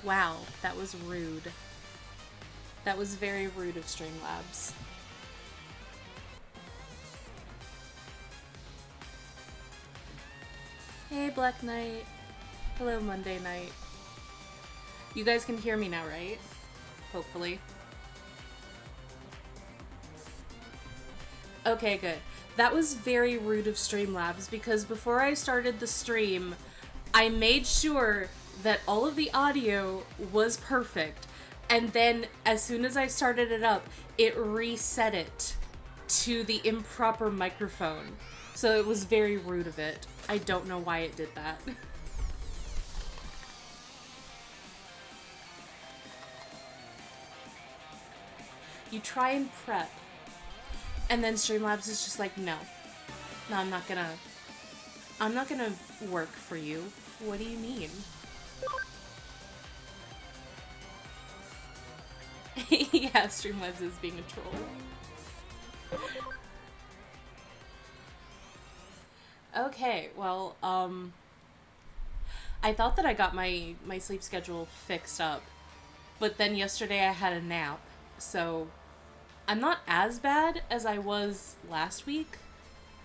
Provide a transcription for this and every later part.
Wow, that was rude. That was very rude of Streamlabs. Hey, Black Knight. Hello, Monday Night. You guys can hear me now, right? Hopefully. Okay, good. That was very rude of Streamlabs because before I started the stream, I made sure that all of the audio was perfect. And then as soon as I started it up, it reset it to the improper microphone. So it was very rude of it. I don't know why it did that. You try and prep, and then Streamlabs is just like, no. No, I'm not gonna work for you. What do you mean? Yeah, Streamlabs is being a troll. Okay, well, I thought that I got my sleep schedule fixed up, but then yesterday I had a nap, so I'm not as bad as I was last week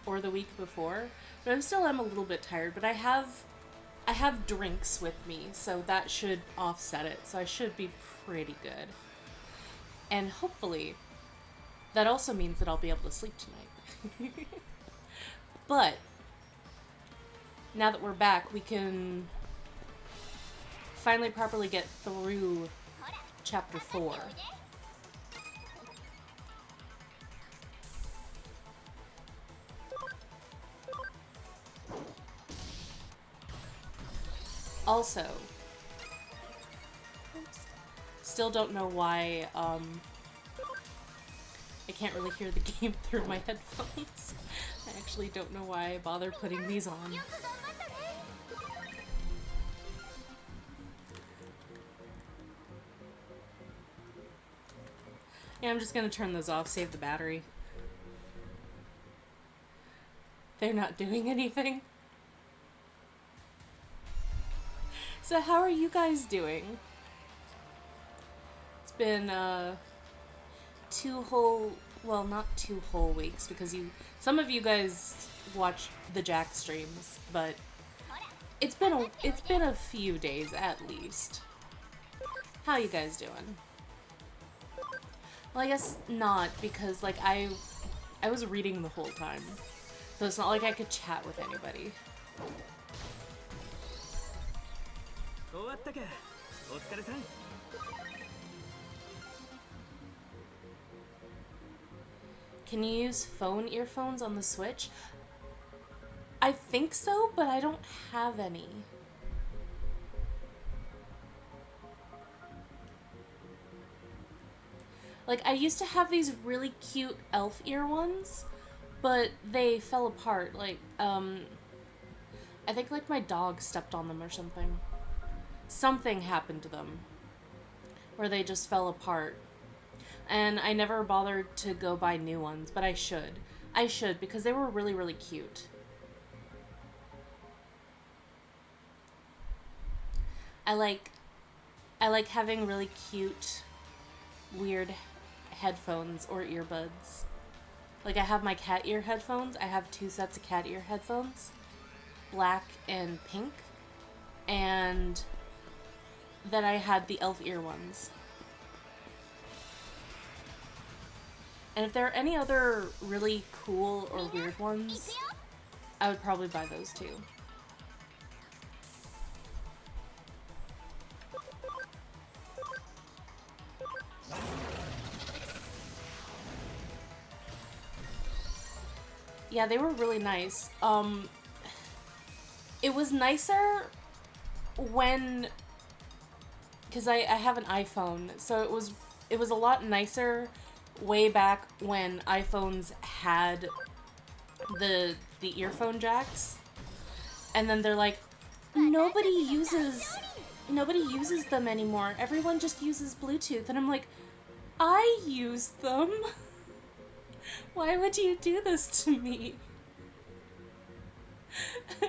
or the week before, but I'm still a little bit tired, but I have drinks with me, so that should offset it, so I should be pretty good. And hopefully that also means that I'll be able to sleep tonight. But now that we're back, we can finally properly get through chapter 4. Also, still don't know why I can't really hear the game through my headphones. I actually don't know why I bothered putting these on. Yeah, I'm just gonna turn those off, save the battery. They're not doing anything. So how are you guys doing? It's been 2 whole, well, not 2 whole weeks because some of you guys watch the Jack streams, but it's been a few days at least. How you guys doing? Well, I guess not, because like I was reading the whole time, so it's not like I could chat with anybody. Can you use phone earphones on the Switch? I think so, but I don't have any. Like, I used to have these really cute elf ear ones, but they fell apart. Like, I think like my dog stepped on them or something. Something happened to them where they just fell apart. And I never bothered to go buy new ones, but I should. I should, because they were really, really cute. I like having really cute, weird headphones or earbuds. Like, I have my cat ear headphones. I have 2 sets of cat ear headphones. Black and pink. And then I had the elf ear ones. And if there are any other really cool or weird ones, I would probably buy those too. Yeah, they were really nice. It was nicer when, because I have an iPhone, so it was a lot nicer way back when iPhones had the earphone jacks, and then they're like, nobody uses them anymore. Everyone just uses Bluetooth, and I'm like, I use them. Why would you do this to me?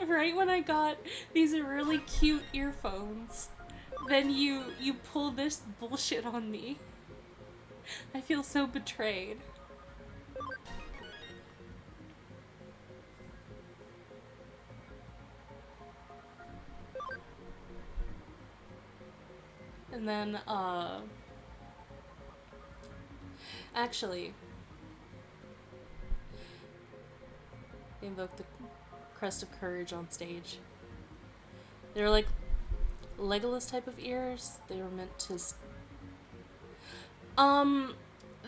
Right when I got these really cute earphones then you pull this bullshit on me. I feel so betrayed. And then, actually, they invoked the Crest of Courage on stage. They're like Legolas type of ears. They were meant to...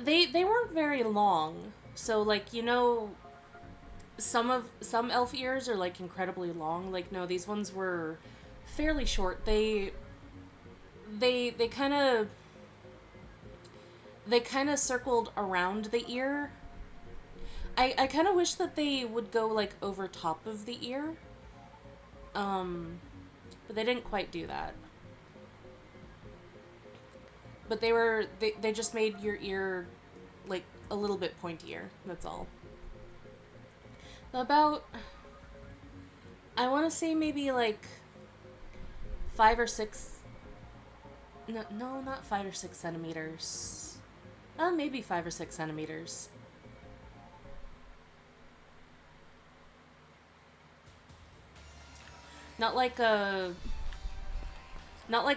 They weren't very long. So, like, you know, some elf ears are, like, incredibly long. Like, no, these ones were fairly short. They kind of circled around the ear. I kind of wish that they would go, like, over top of the ear. But they didn't quite do that. But they just made your ear, like, a little bit pointier. That's all. About, I want to say maybe, like, 5 or 6... No, not 5 or 6 centimeters. Maybe 5 or 6 centimeters. Not like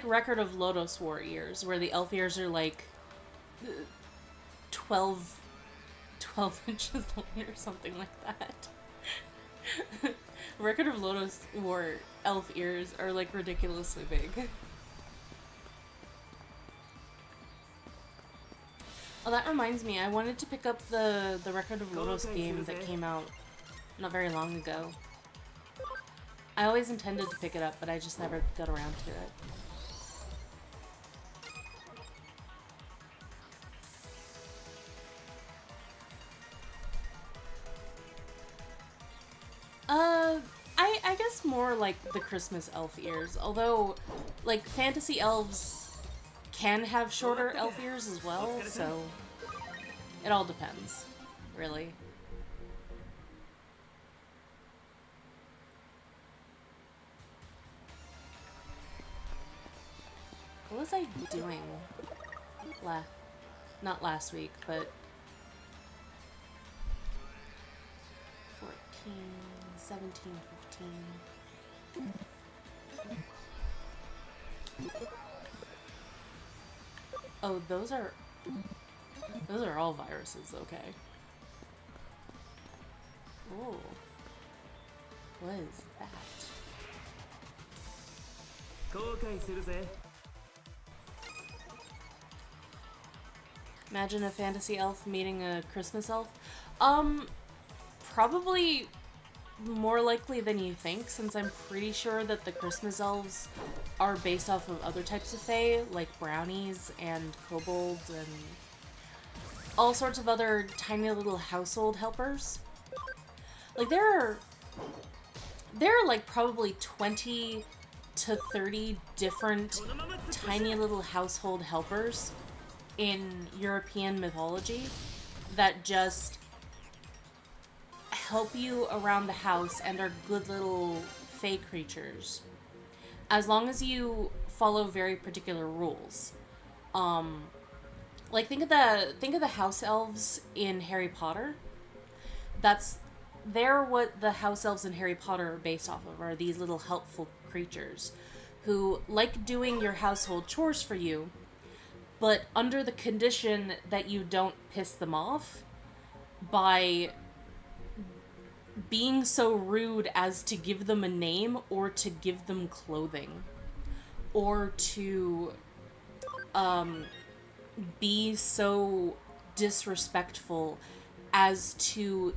Record of Lodoss War ears, where the elf ears are like 12 inches long or something like that. Record of Lodoss War elf ears are like ridiculously big. Oh, that reminds me, I wanted to pick up the Record of Lodoss game that came out not very long ago. I always intended to pick it up, but I just never got around to it. I guess more like the Christmas elf ears, although, like, fantasy elves can have shorter elf ears as well, so it all depends, really. What was I doing? Not last week, but 14, 17, 15. Oh, those are all viruses, okay. Oh. What is that? Imagine a fantasy elf meeting a Christmas elf. Probably more likely than you think, since I'm pretty sure that the Christmas elves are based off of other types of fae, like brownies and kobolds and all sorts of other tiny little household helpers. Like, there are like probably 20 to 30 different tiny little household helpers in European mythology that just help you around the house and are good little fae creatures, as long as you follow very particular rules. Like, think of the house elves in Harry Potter. They're what the house elves in Harry Potter are based off of, are these little helpful creatures who like doing your household chores for you, but under the condition that you don't piss them off by being so rude as to give them a name or to give them clothing or to be so disrespectful as to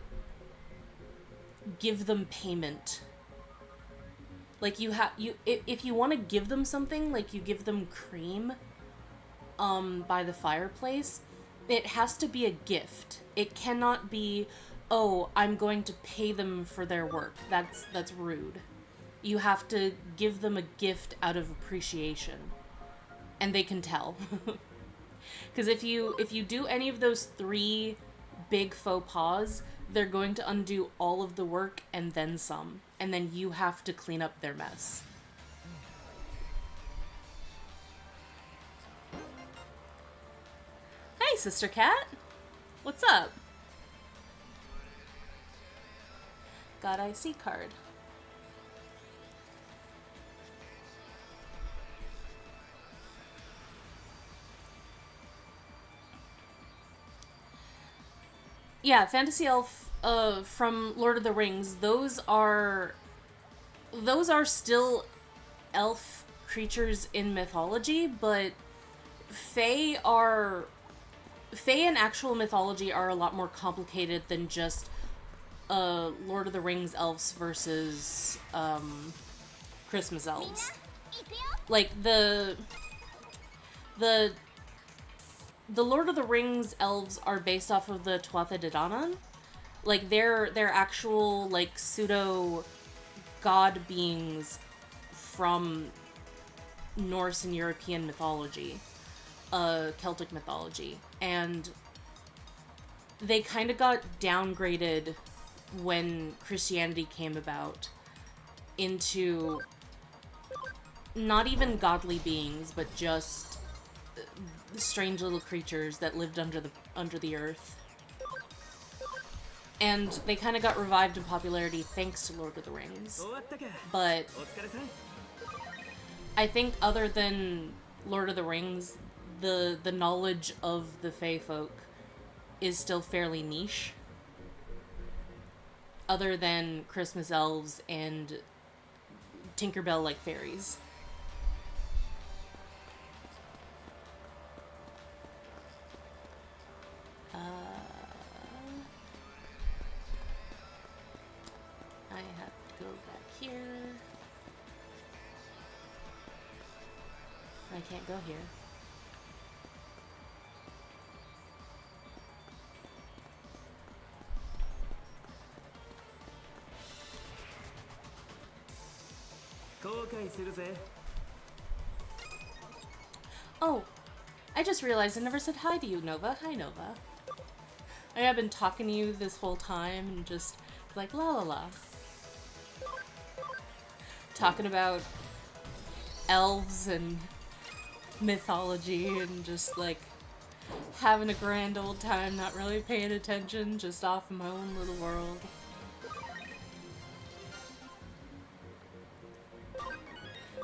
give them payment. Like, if you want to give them something, like you give them cream by the fireplace, it has to be a gift. It cannot be, oh, I'm going to pay them for their work. That's rude. You have to give them a gift out of appreciation. And they can tell. Because if you do any of those 3 big faux pas, they're going to undo all of the work and then some. And then you have to clean up their mess. Hi, Sister Cat. What's up? God IC card. Yeah, Fantasy Elf from Lord of the Rings, those are still elf creatures in mythology, but Fae in actual mythology are a lot more complicated than just Lord of the Rings elves versus Christmas elves. Like the Lord of the Rings elves are based off of the Tuatha De Danann. Like they're actual like pseudo god beings from Norse and European mythology, Celtic mythology, and they kind of got downgraded when Christianity came about into not even godly beings, but just strange little creatures that lived under the earth. And they kind of got revived in popularity thanks to Lord of the Rings. But I think other than Lord of the Rings, the knowledge of the Fae folk is still fairly niche. Other than Christmas elves and Tinkerbell-like fairies. I have to go back here. I can't go here. Oh, I just realized I never said hi to you, Nova. Hi, Nova. I have been talking to you this whole time and just like la la la. Talking about elves and mythology and just like having a grand old time, not really paying attention, just off in my own little world.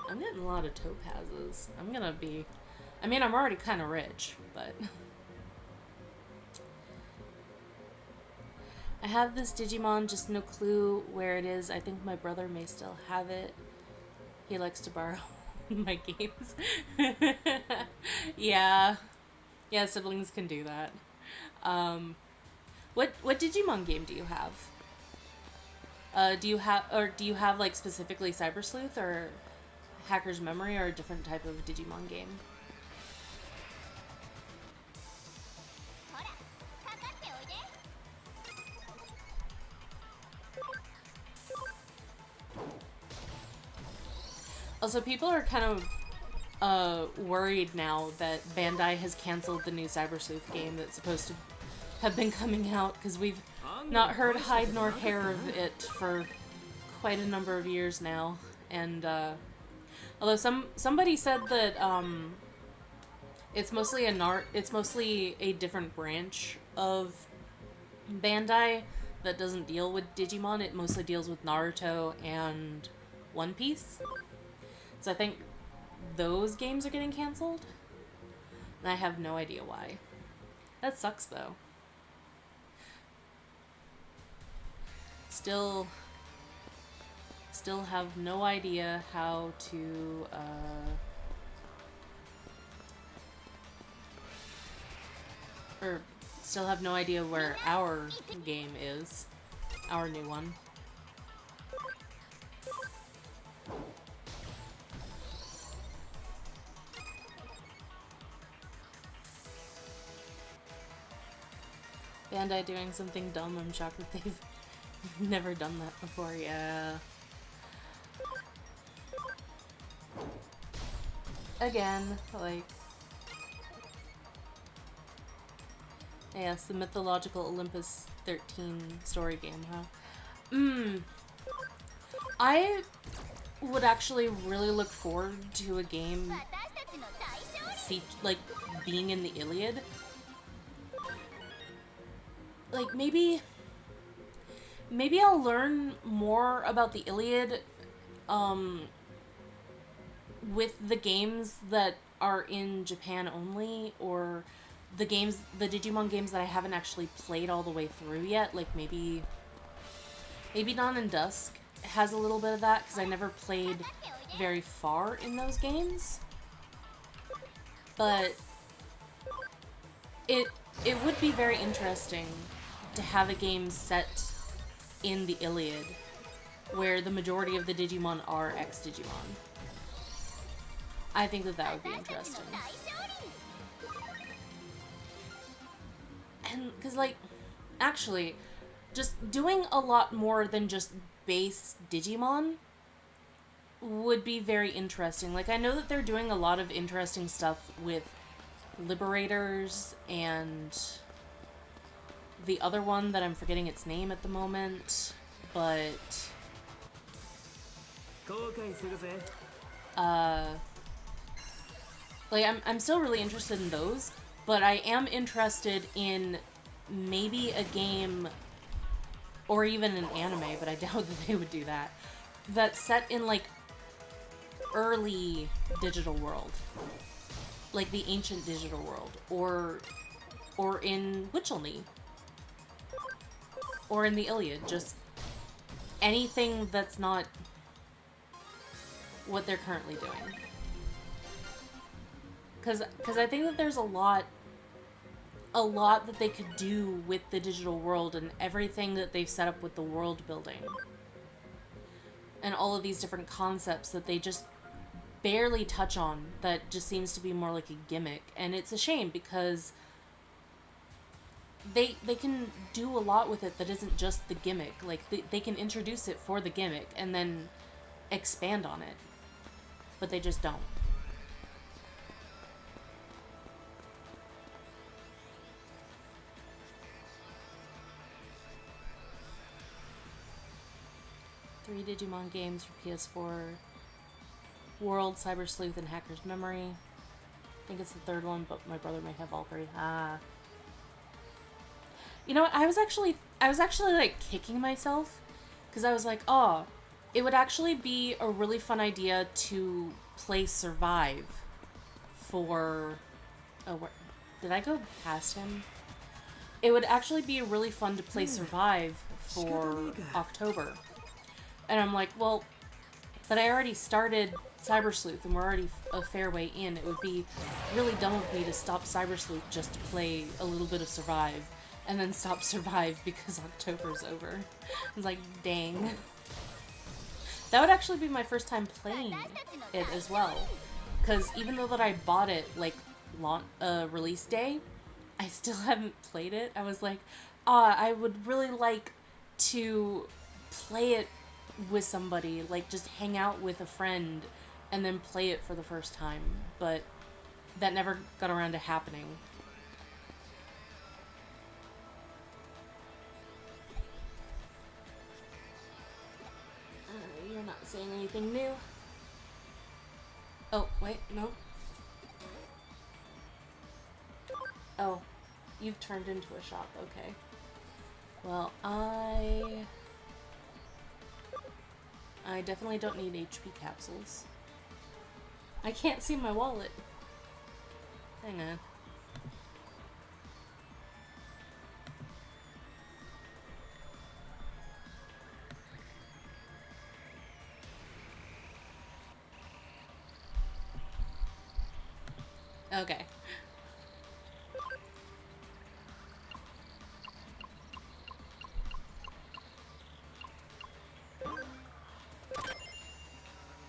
I'm getting a lot of topazes. I'm gonna be... I mean, I'm already kind of rich, but... I have this Digimon, just no clue where it is. I think my brother may still have it. He likes to borrow my games. Yeah. Yeah, siblings can do that. What Digimon game do you have? Do you have like specifically Cyber Sleuth or Hacker's Memory or a different type of Digimon game? Also, people are kind of worried now that Bandai has canceled the new Cyber Sleuth game that's supposed to have been coming out, because we've not heard hide nor hair of it for quite a number of years now. And although somebody said that it's mostly a different branch of Bandai that doesn't deal with Digimon. It mostly deals with Naruto and One Piece. So I think those games are getting canceled. And I have no idea why. That sucks, though. Still have no idea how to, or still have no idea where our game is. Our new one. Bandai doing something dumb. I'm shocked that they've never done that before. Yeah. Again, like... Yes, the mythological Olympus 13 story game, huh? I would actually really look forward to a game like being in the Iliad. like, maybe I'll learn more about the Iliad, with the games that are in Japan only, or the Digimon games that I haven't actually played all the way through yet. Like, maybe Dawn and Dusk has a little bit of that, because I never played very far in those games. But it would be very interesting to have a game set in the Iliad where the majority of the Digimon are ex-Digimon. I think that would be interesting. And, because, like, actually, just doing a lot more than just base Digimon would be very interesting. Like, I know that they're doing a lot of interesting stuff with Liberators and the other one that I'm forgetting its name at the moment, but like, I'm still really interested in those, but I am interested in maybe a game or even an anime, but I doubt that they would do that, that's set in, like, early digital world. Like the ancient digital world, or in Witchelney, or in the Iliad. Just anything that's not what they're currently doing. Because I think that there's a lot that they could do with the digital world and everything that they've set up with the world building. And all of these different concepts that they just barely touch on, that just seems to be more like a gimmick. And it's a shame, because they can do a lot with it that isn't just the gimmick. Like, they can introduce it for the gimmick and then expand on it. But they just don't. Three Digimon games for PS4. World, Cyber Sleuth, and Hacker's Memory. I think it's the third one, but my brother may have all three. You know what? I was actually like kicking myself, because I was like, oh, it would actually be a really fun idea to play Survive for... Oh, did I go past him? It would actually be really fun to play Survive for October. And I'm like, well, but I already started Cyber Sleuth and we're already a fair way in. It would be really dumb of me to stop Cyber Sleuth just to play a little bit of Survive and then stop Survive because October's over. I was like, dang. That would actually be my first time playing it as well. Because even though that I bought it, like, release day, I still haven't played it. I was like, I would really like to play it with somebody, like, just hang out with a friend and then play it for the first time. But that never got around to happening. You're not saying anything new. Oh, wait, no. Oh, you've turned into a shop, okay. Well, I definitely don't need HP capsules. I can't see my wallet. Hang on. Okay.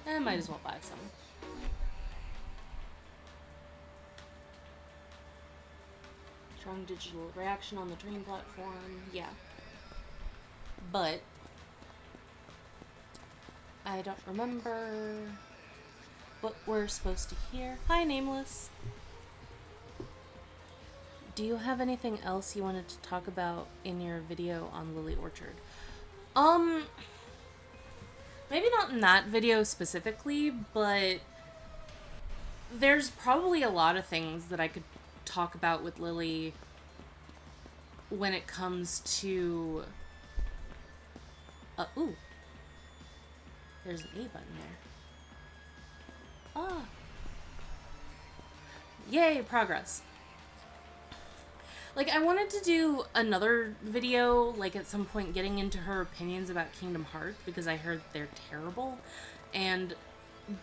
I might as well buy some. Strong digital reaction on the Dream platform. Yeah. But I don't remember what we're supposed to hear. Hi, Nameless. Do you have anything else you wanted to talk about in your video on Lily Orchard? Maybe not in that video specifically, but there's probably a lot of things that I could talk about with Lily when it comes to ooh, there's an A button there. Ah, yay, progress. Like, I wanted to do another video, like, at some point getting into her opinions about Kingdom Hearts, because I heard they're terrible. And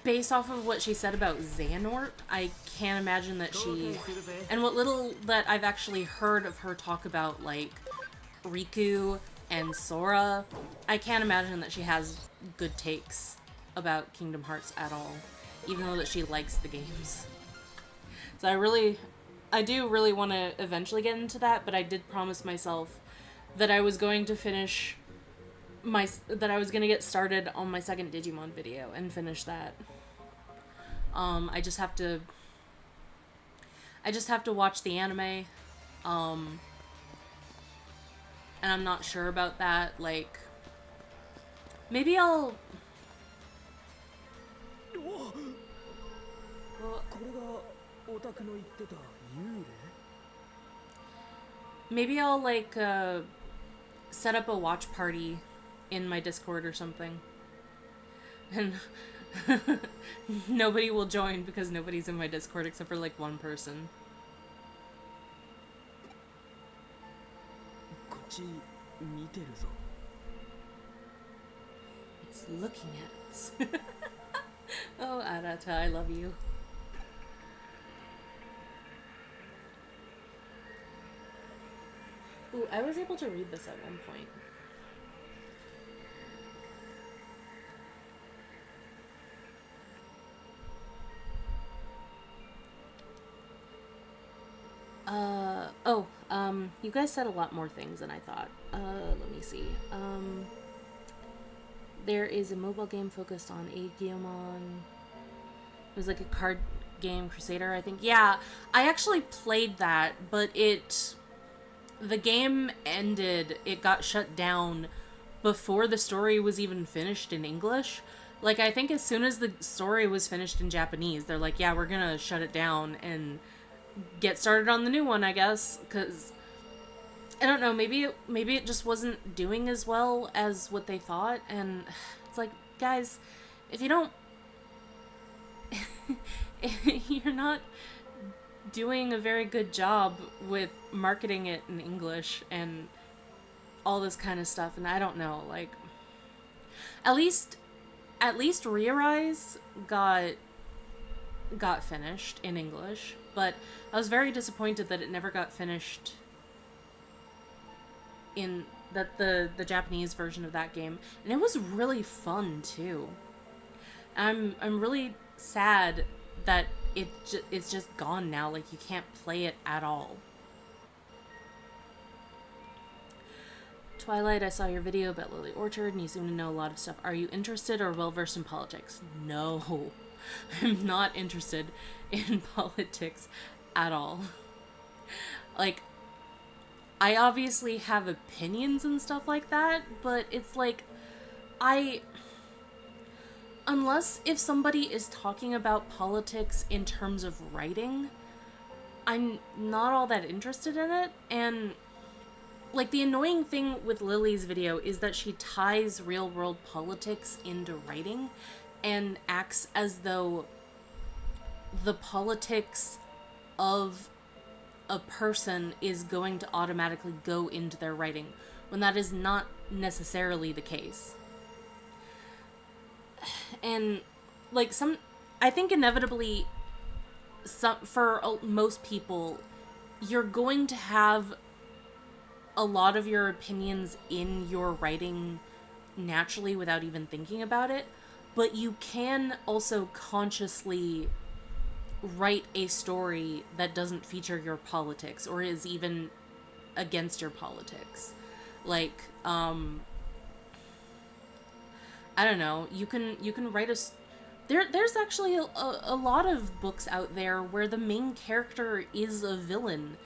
based off of what she said about Xehanort, I can't imagine that she... And what little that I've actually heard of her talk about, like, Riku and Sora, I can't imagine that she has good takes about Kingdom Hearts at all, even though that she likes the games. So I do really want to eventually get into that, but I did promise myself that I was going to finish that I was going to get started on my second Digimon video and finish that. I just have to watch the anime, and I'm not sure about that. Like, maybe I'll... Maybe I'll, like, set up a watch party in my Discord or something. And nobody will join because nobody's in my Discord except for, like, one person. It's looking at us. Oh, Arata, I love you. Ooh, I was able to read this at one point. You guys said a lot more things than I thought. Let me see. There is a mobile game focused on Digimon. It was like a card game, Crusader, I think. Yeah, I actually played that, but the game ended, it got shut down before the story was even finished in English. Like, I think as soon as the story was finished in Japanese, they're like, yeah, we're gonna shut it down and get started on the new one, I guess, because I don't know, maybe it just wasn't doing as well as what they thought, and it's like, guys, if you don't... you're not doing a very good job with marketing it in English and all this kind of stuff, and I don't know, like, at least Rearise got finished in English, but I was very disappointed that it never got finished in the Japanese version of that game, and it was really fun too. I'm really sad that it's just gone now. Like, you can't play it at all. Twilight, I saw your video about Lily Orchard, and you seem to know a lot of stuff. Are you interested or well-versed in politics? No. I'm not interested in politics at all. Like, I obviously have opinions and stuff like that, but it's like, unless if somebody is talking about politics in terms of writing, I'm not all that interested in it. And, like, the annoying thing with Lily's video is that she ties real-world politics into writing and acts as though the politics of a person is going to automatically go into their writing, when that is not necessarily the case. And, like, I think inevitably, for most people, you're going to have a lot of your opinions in your writing naturally without even thinking about it, but you can also consciously write a story that doesn't feature your politics or is even against your politics. Like, I don't know, you can write there's actually a lot of books out there where the main character is a villain,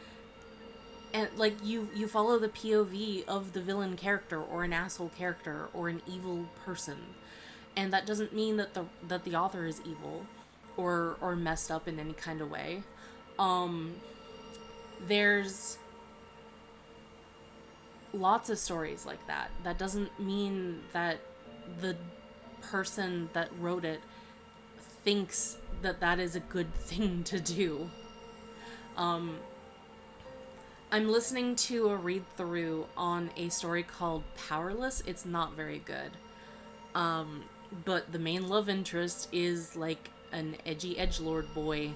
and, like, you follow the POV of the villain character or an asshole character or an evil person, and that doesn't mean that the author is evil or messed up in any kind of way. There's lots of stories like that. That doesn't mean that the person that wrote it thinks that that is a good thing to do. I'm listening to a read through on a story called Powerless. It's not very good. But the main love interest is like an edgy edgelord boy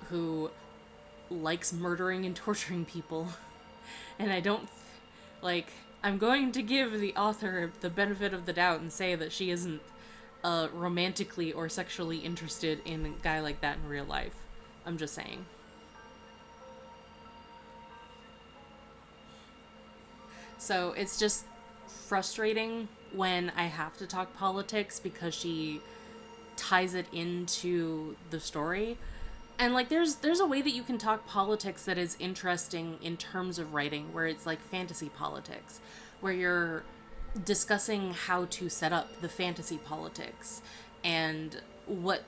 who likes murdering and torturing people. And I don't like, I'm going to give the author the benefit of the doubt and say that she isn't romantically or sexually interested in a guy like that in real life. I'm just saying. So it's just frustrating when I have to talk politics because she ties it into the story. And like there's a way that you can talk politics that is interesting in terms of writing, where it's like fantasy politics, where you're discussing how to set up the fantasy politics and what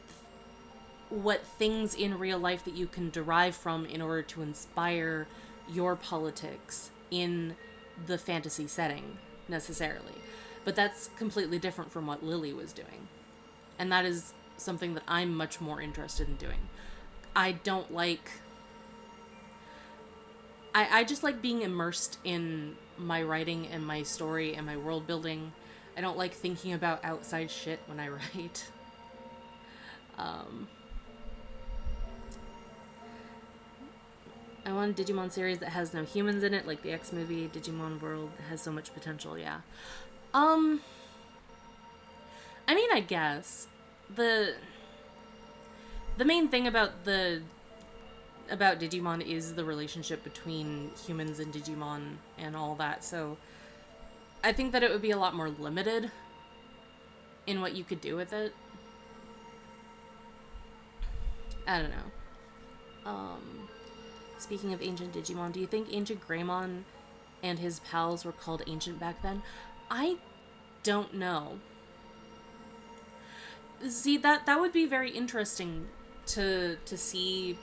things in real life that you can derive from in order to inspire your politics in the fantasy setting necessarily. But that's completely different from what Lily was doing. And that is something that I'm much more interested in doing. I don't like... I just like being immersed in my writing and my story and my world building. I don't like thinking about outside shit when I write. I want a Digimon series that has no humans in it, like the X movie. Digimon World has so much potential, yeah. I mean, I guess the main thing about Digimon is the relationship between humans and Digimon and all that. So I think that it would be a lot more limited in what you could do with it. I don't know. Speaking of ancient Digimon, do you think ancient Greymon and his pals were called ancient back then? I don't know. See, that would be very interesting to see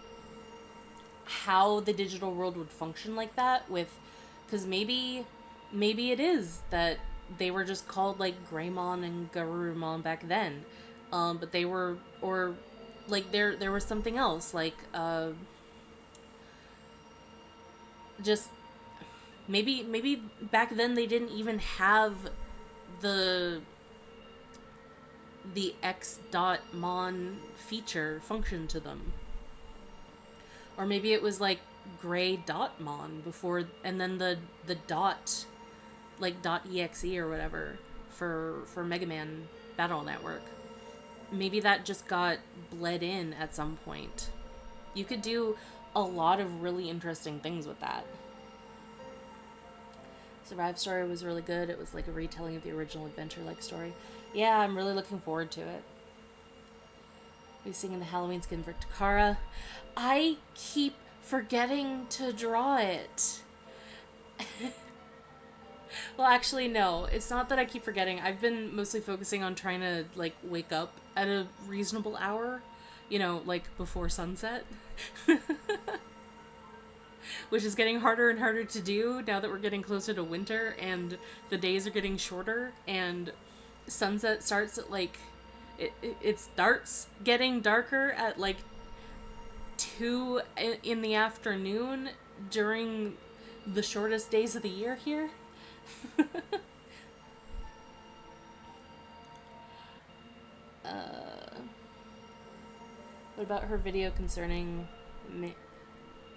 how the digital world would function like that with, because maybe it is that they were just called like Greymon and Garurumon back then, but they were, or like there was something else like just maybe back then they didn't even have the X.Mon feature function to them. Or maybe it was like Grey.Mon before, and then the dot, like .exe or whatever for Mega Man Battle Network. Maybe that just got bled in at some point. You could do a lot of really interesting things with that. Survive story was really good. It was like a retelling of the original adventure-like story. Yeah, I'm really looking forward to it. We're singing the Halloween skin for Takara. I keep forgetting to draw it. Well, actually, no. It's not that I keep forgetting. I've been mostly focusing on trying to, like, wake up at a reasonable hour. You know, like, before sunset. Which is getting harder and harder to do now that we're getting closer to winter and the days are getting shorter and sunset starts at, like... It starts getting darker at, like, 2 in the afternoon during the shortest days of the year here. What about her video concerning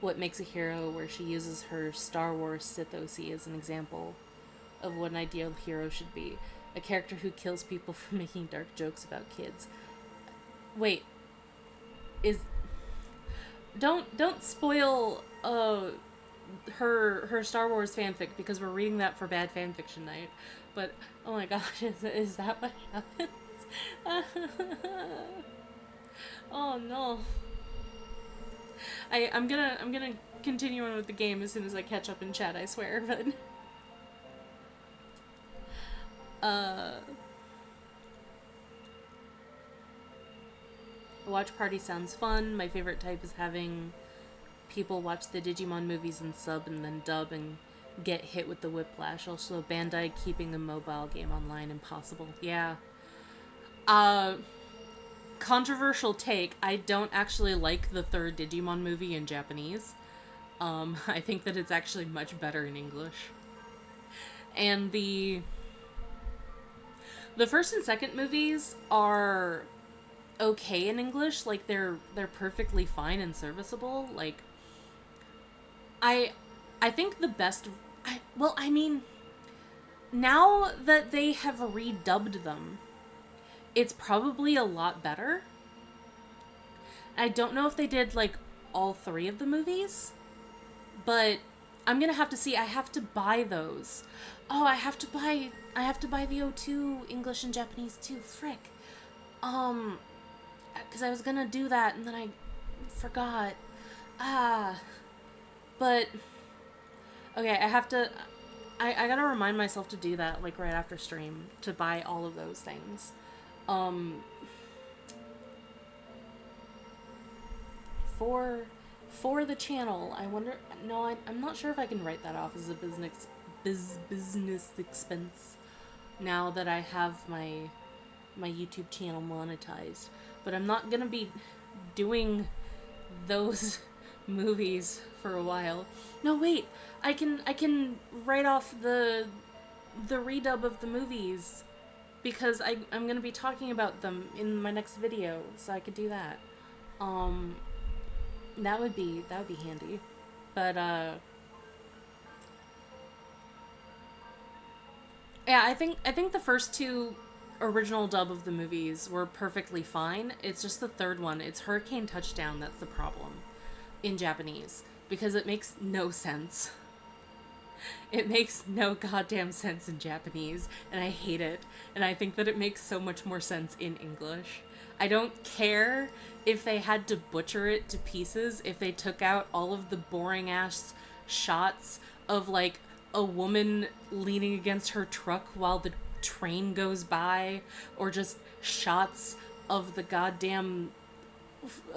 what makes a hero, where she uses her Star Wars Sith OC as an example of what an ideal hero should be? A character who kills people for making dark jokes about kids. Wait, don't spoil her Star Wars fanfic, because we're reading that for Bad Fanfiction Night. But oh my gosh, is that what happens? Oh no. I'm gonna continue on with the game as soon as I catch up in chat, I swear, but a watch party sounds fun. My favorite type is having people watch the Digimon movies and sub and then dub and get hit with the whiplash. Also, Bandai keeping the mobile game online impossible. Yeah. Controversial take. I don't actually like the third Digimon movie in Japanese. I think that it's actually much better in English. And the first and second movies are okay in English. Like, they're perfectly fine and serviceable. Like, I think the best... I mean, now that they have redubbed them, it's probably a lot better. I don't know if they did, like, all three of the movies, but I'm gonna have to see. I have to buy those. Oh, I have to buy the O2 English and Japanese too. Frick. Because I was gonna do that and then I forgot. But okay, I have to. I gotta remind myself to do that, like, right after stream, to buy all of those things. For the channel, I wonder. No, I'm not sure if I can write that off as a business expense now that I have my YouTube channel monetized. But I'm not gonna be doing those movies for a while. No, wait. I can write off the redub of the movies because I'm gonna be talking about them in my next video, so I could do that. That would be handy. But yeah, I think the first two original dub of the movies were perfectly fine. It's just the third one. It's Hurricane Touchdown that's the problem in Japanese, because it makes no sense. It makes no goddamn sense in Japanese, and I hate it. And I think that it makes so much more sense in English. I don't care if they had to butcher it to pieces, if they took out all of the boring ass shots of, like, a woman leaning against her truck while the train goes by, or just shots of the goddamn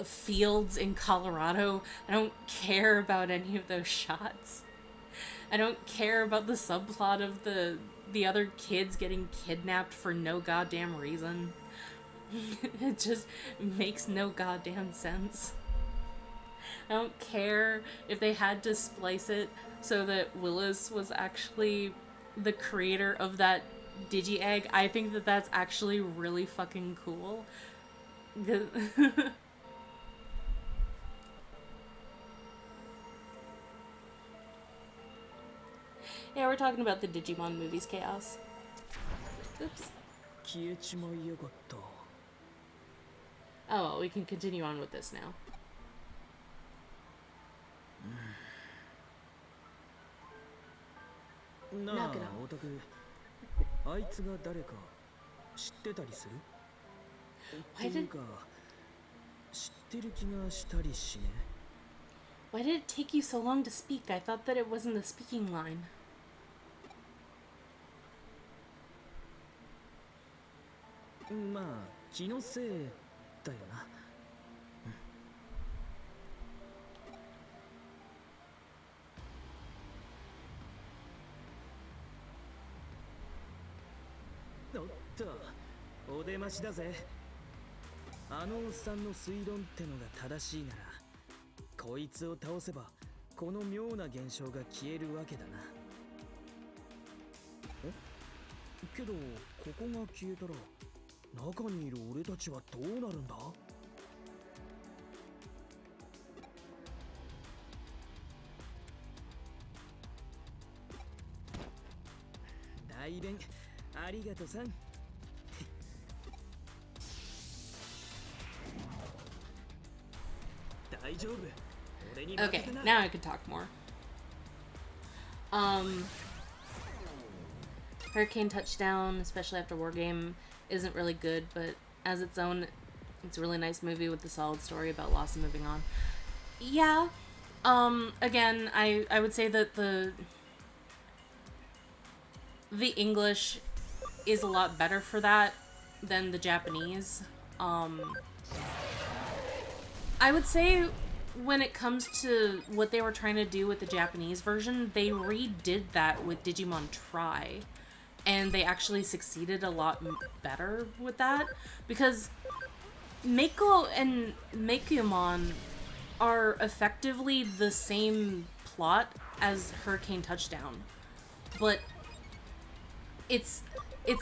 fields in Colorado. I don't care about any of those shots. I don't care about the subplot of the other kids getting kidnapped for no goddamn reason. It just makes no goddamn sense. I don't care if they had to splice it so that Willis was actually the creator of that Digi-Egg. I think that that's actually really fucking cool. Yeah, we're talking about the Digimon movies, Chaos. Oops. Oh, well, we can continue on with this now. Knock it off. Why did it take you so long to speak? I thought that it wasn't the speaking line. Okay, now I can talk more. Hurricane Touchdown, especially after War Game, isn't really good, but as its own, it's a really nice movie with a solid story about loss and moving on. Yeah. Again, I would say that the English is a lot better for that than the Japanese. I would say when it comes to what they were trying to do with the Japanese version, they redid that with Digimon Tri. And they actually succeeded a lot better with that. Because Mako and Mekiumon are effectively the same plot as Hurricane Touchdown. But it's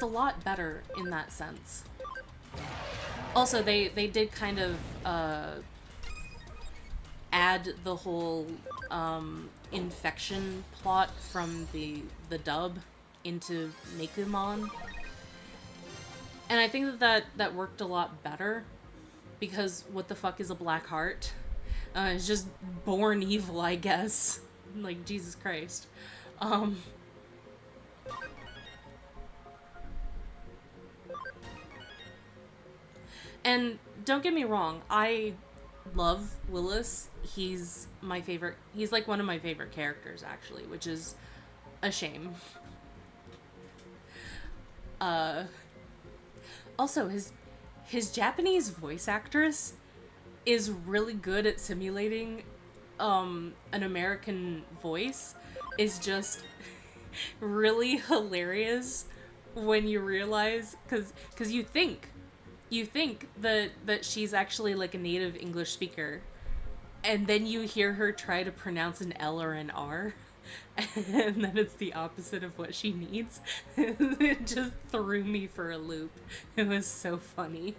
a lot better in that sense. Also, they did kind of add the whole infection plot from the dub into Mekumon. And I think that worked a lot better, because what the fuck is a black heart? It's just born evil, I guess. Like, Jesus Christ. And don't get me wrong, I love Willis. He's my favorite. He's like one of my favorite characters, actually, which is a shame. Also, his Japanese voice actress is really good at simulating an American voice. Is just really hilarious when you realize, because you think that she's actually like a native English speaker, and then you hear her try to pronounce an L or an R, and then it's the opposite of what she needs. It just threw me for a loop. It was so funny.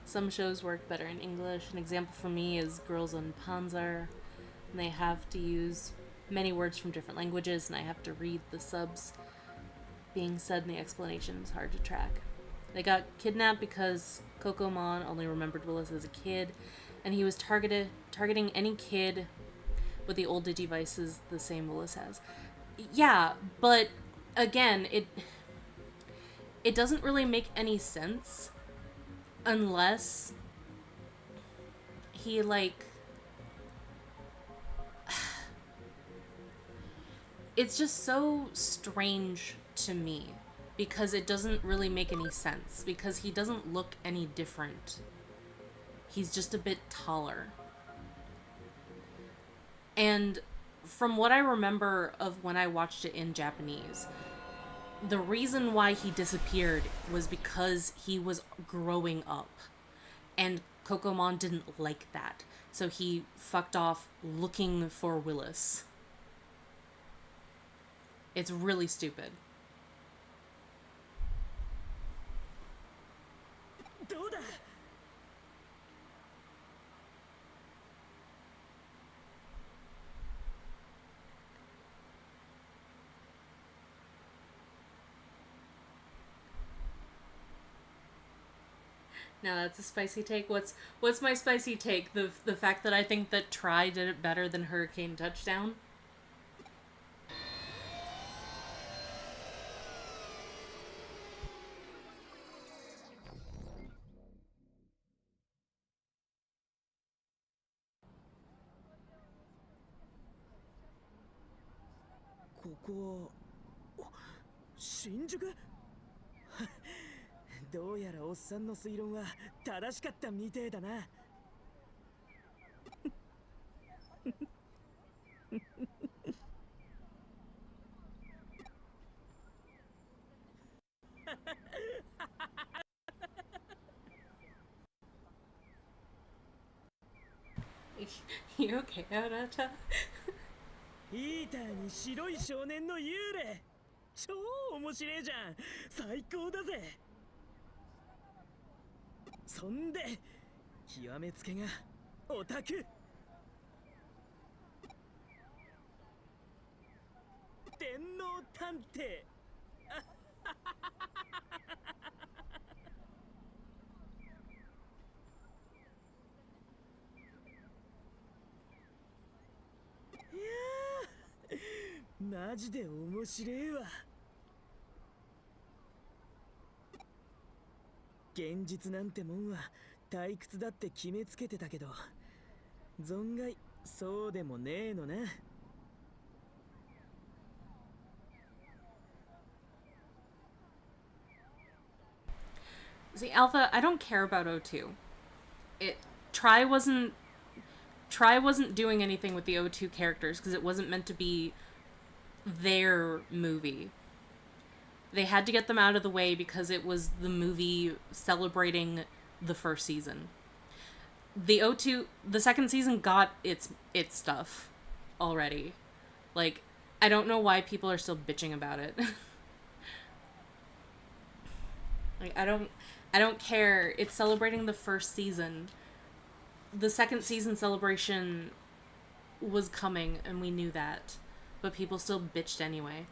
Some shows work better in English. An example for me is Girls on Panzer. And they have to use many words from different languages, and I have to read the subs being said, and the explanation is hard to track. They got kidnapped because Kokomon only remembered Willis as a kid, and he was targeting any kid with the old Digivices the same Willis has. Yeah, but again, it doesn't really make any sense unless he, like... It's just so strange to me, because it doesn't really make any sense, because he doesn't look any different. He's just a bit taller. And from what I remember of when I watched it in Japanese, the reason why he disappeared was because he was growing up. And Kokomon didn't like that. So he fucked off looking for Willis. It's really stupid. Now that's a spicy take. What's my spicy take? The fact that I think that Tri did it better than Hurricane Touchdown? Shinjuku? どうやらおっさんの推論は正しかったみてえだな。You okay, Arata? ヒーターに白い少年の幽霊、超面白いじゃん。最高だぜ。そんで極めつけがオタク。電脳探偵。いやー、マジで面白えわ。現実なんてもんは退屈だって決めつけてたけど、存外そうでもねえのな。See, Alpha, I don't care about O2. It Try wasn't doing anything with the O2 characters because it wasn't meant to be their movie. They had to get them out of the way because it was the movie celebrating the first season. The second season got its stuff already. Like, I don't know why people are still bitching about it. Like, I don't care. It's celebrating the first season. The second season celebration was coming, and we knew that. But people still bitched anyway.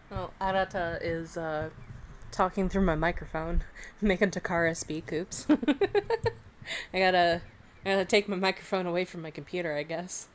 Well, Arata is talking through my microphone, making Takara speak. Oops. I gotta take my microphone away from my computer, I guess.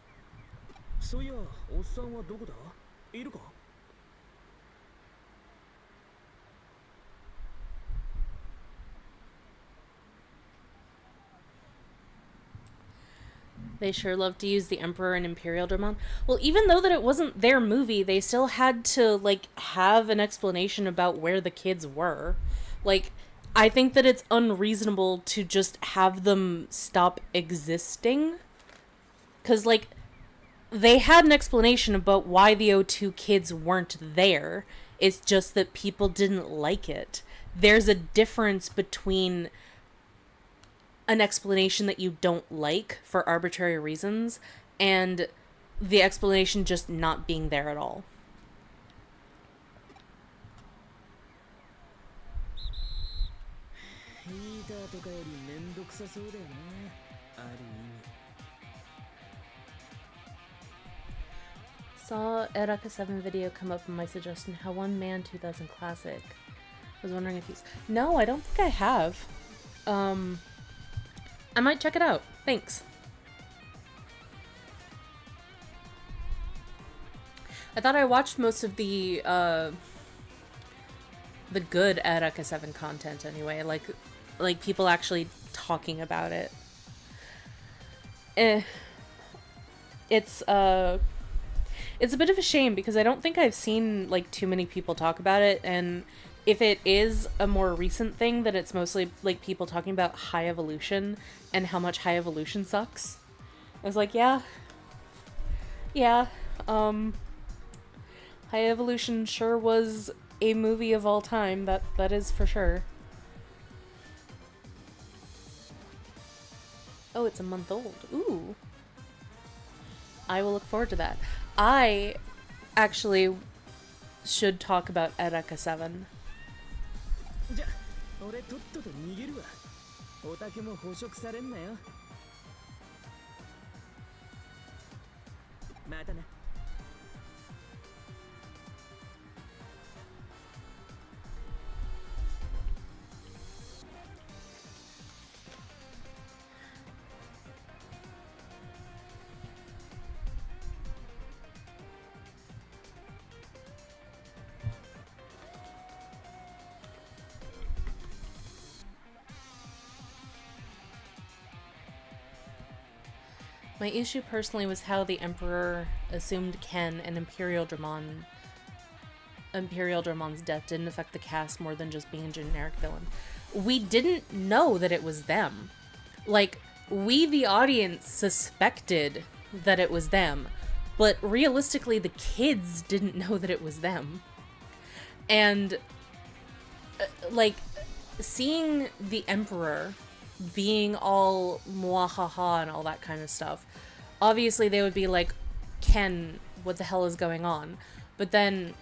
They sure love to use the Emperor and Imperial Digimon. Well, even though that it wasn't their movie, they still had to, like, have an explanation about where the kids were. Like, I think that it's unreasonable to just have them stop existing. Because, like, they had an explanation about why the O2 kids weren't there. It's just that people didn't like it. There's a difference between an explanation that you don't like for arbitrary reasons and the explanation just not being there at all. Saw Eraka 7 video come up in my suggestion, How One Man 2000 Classic. Was wondering if he's... No, I don't think I have. I might check it out. Thanks. I thought I watched most of the good Eraka 7 content anyway, like people actually talking about it. It's a bit of a shame because I don't think I've seen like too many people talk about it, and if it is a more recent thing, that it's mostly like people talking about High Evolution and how much High Evolution sucks. I was like, yeah, High Evolution sure was a movie of all time, that is for sure. Oh, it's a month old. Ooh. I will look forward to that. I actually should talk about Eraka 7. My issue personally was how the Emperor assumed Ken and Imperial Dramon's death didn't affect the cast more than just being a generic villain. We didn't know that it was them. Like, we, the audience, suspected that it was them, but realistically, the kids didn't know that it was them. And, like, seeing the Emperor being all mwahaha and all that kind of stuff, obviously they would be like, Ken, what the hell is going on? But then,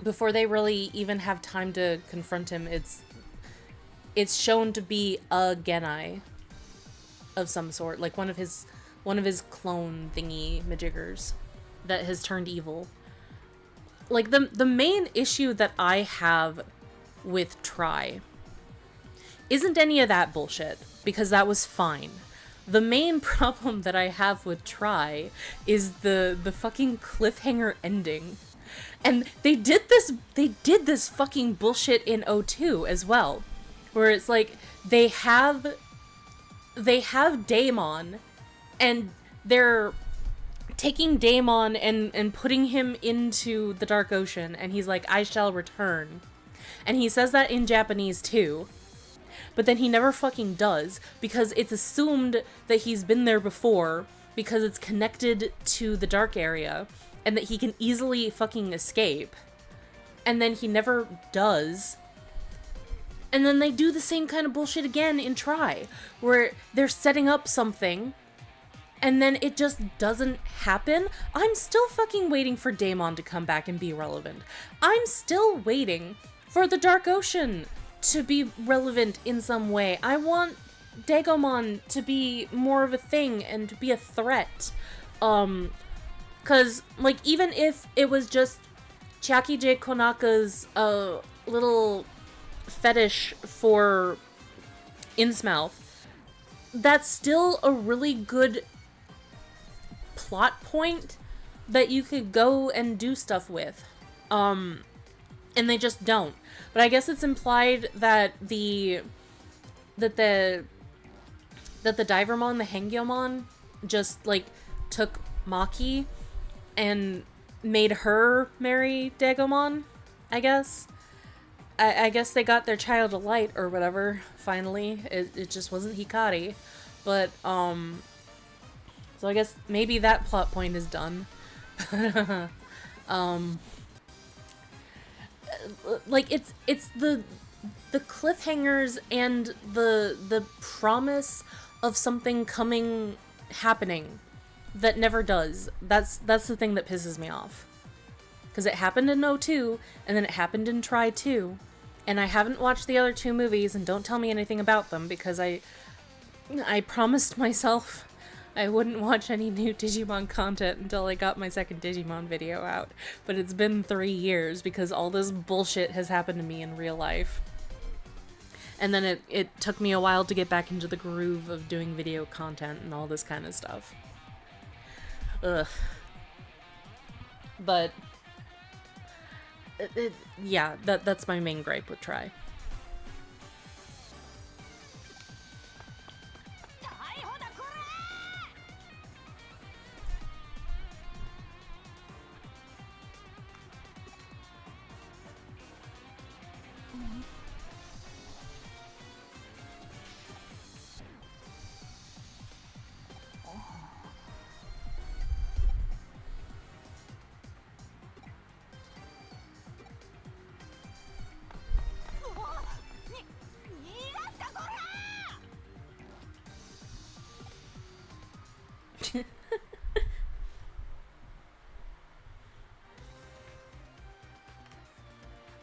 before they really even have time to confront him, it's shown to be a Genai of some sort, like one of his clone thingy majiggers. that has turned evil. Like, the main issue that I have with Try isn't any of that bullshit, because that was fine. The main problem that I have with Try is the fucking cliffhanger ending. And they did this fucking bullshit in O2 as well, where it's like they have Daemon, and they're taking Daemon and putting him into the Dark Ocean, and he's like, I shall return. And he says that in Japanese too. But then he never fucking does, because it's assumed that he's been there before, because it's connected to the dark area, and that he can easily fucking escape. And then he never does. And then they do the same kind of bullshit again in Try, where they're setting up something, and then it just doesn't happen. I'm still fucking waiting for Daemon to come back and be relevant. I'm still waiting for the Dark Ocean to be relevant in some way. I want Dagomon to be more of a thing and to be a threat. Cause, like, even if it was just Chiaki J. Konaka's, little fetish for Innsmouth, that's still a really good plot point that you could go and do stuff with. And they just don't. But I guess it's implied that the Divermon, the Hengyomon, just, like, took Maki and made her marry Dagomon, I guess. I guess they got their child a light or whatever, finally. It just wasn't Hikari. But, so I guess maybe that plot point is done. Like, it's the cliffhangers and the promise of something happening that never does. That's the thing that pisses me off. Because it happened in O2, and then it happened in Try 2, and I haven't watched the other two movies, and don't tell me anything about them, because I promised myself I wouldn't watch any new Digimon content until I got my second Digimon video out. But it's been 3 years, because all this bullshit has happened to me in real life. And then it took me a while to get back into the groove of doing video content and all this kind of stuff. Ugh. But yeah, that's my main gripe with Try.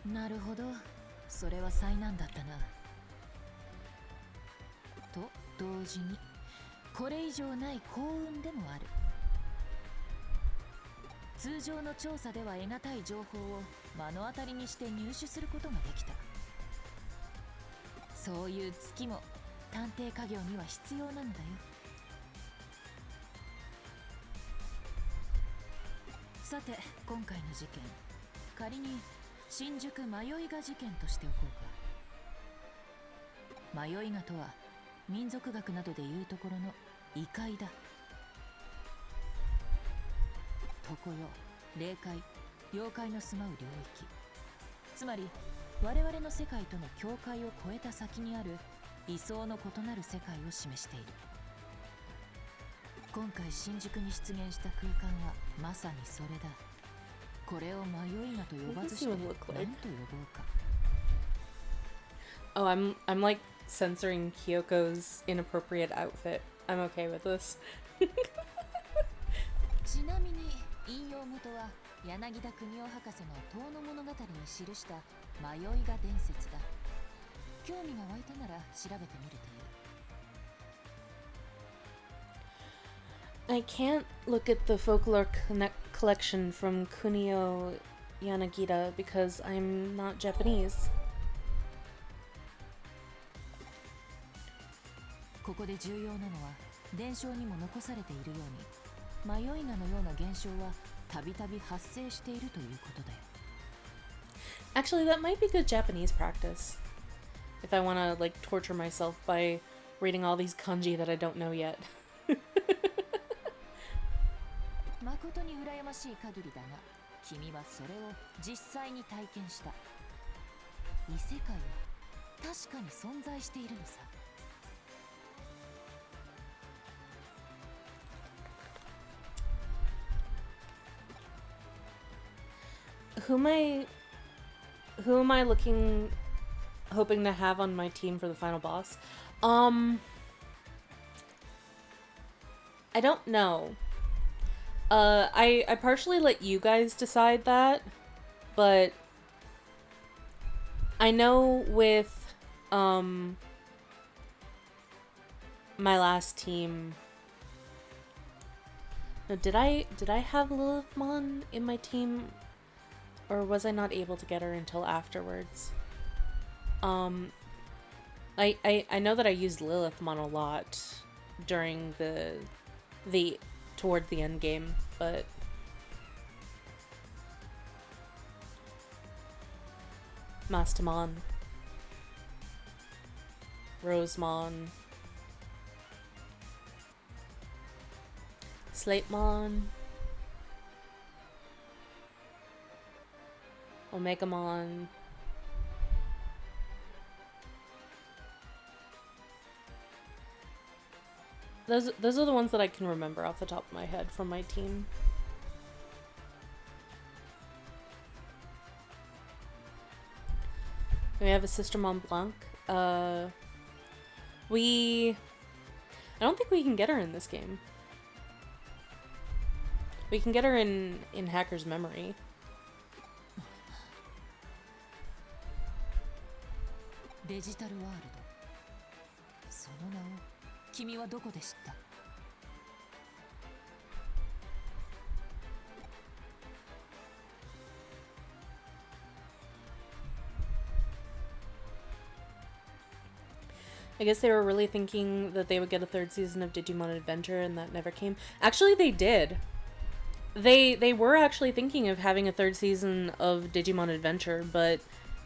なるほど、それは災難だったな。と同時に、これ以上ない幸運でもある。通常の調査では得難い情報を目の当たりにして入手することができた。そういう月も探偵家業には必要なんだよ。さて、今回の事件、仮に新宿迷い画事件としておこうか。迷い画とは民族学などでいうところの異界だ。常世、霊界、妖怪の住まう領域、つまり我々の世界との境界を越えた先にある理想の異なる世界を示している。今回新宿に出現した空間はまさにそれだ。これを迷い画と呼ばずして何と呼ぼうか。Oh, I'm like censoring Kyoko's inappropriate outfit. I'm okay with this. ちなみに引用元は柳田国夫博士の遠野物語に記した迷い画伝説だ。興味が湧いたなら調べてみるといい。I can't look at the folklore collection from Kunio Yanagita because I'm not Japanese. ここで重要なのは伝承にも残されているように迷いなのような現象はたびたび発生しているということだよ。 Actually, that might be good Japanese practice. If I want to like torture myself by reading all these kanji that I don't know yet. 誠に羨ましい限りだが、君はそれを実際に体験した。異世界は確かに存在しているのさ。 Who am I hoping to have on my team for the final boss? I don't know. I partially let you guys decide that, but I know with my last team. No, did I have Lilithmon in my team? Or was I not able to get her until afterwards? I know that I used Lilithmon a lot during toward the end game, but Mastamon, Rosemon, Slatemon, Omegamon. Those are the ones that I can remember off the top of my head from my team. We have a Sister Mont Blanc. I don't think we can get her in this game. We can get her in Hacker's Memory. デジタルワールド。その名を君はどこで知った？ I guess they were really thinking that they would get a third season of Digimon Adventure and that never came. Actually, they did. They were actually thinking of having a third season of Digimon Adventure, but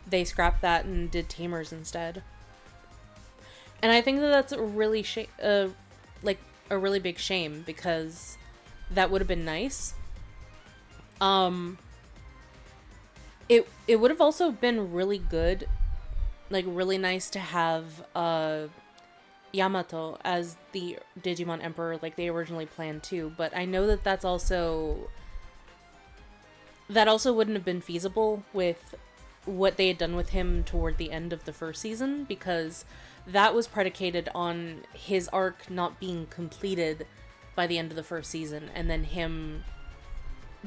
they scrapped that and did Tamers instead. And I think that that's a really like a really big shame because that would have been nice. It would have also been really good, like really nice to have Yamato as the Digimon Emperor like they originally planned to, but I know that that also wouldn't have been feasible with what they had done with him toward the end of the first season, because that was predicated on his arc not being completed by the end of the first season, and then him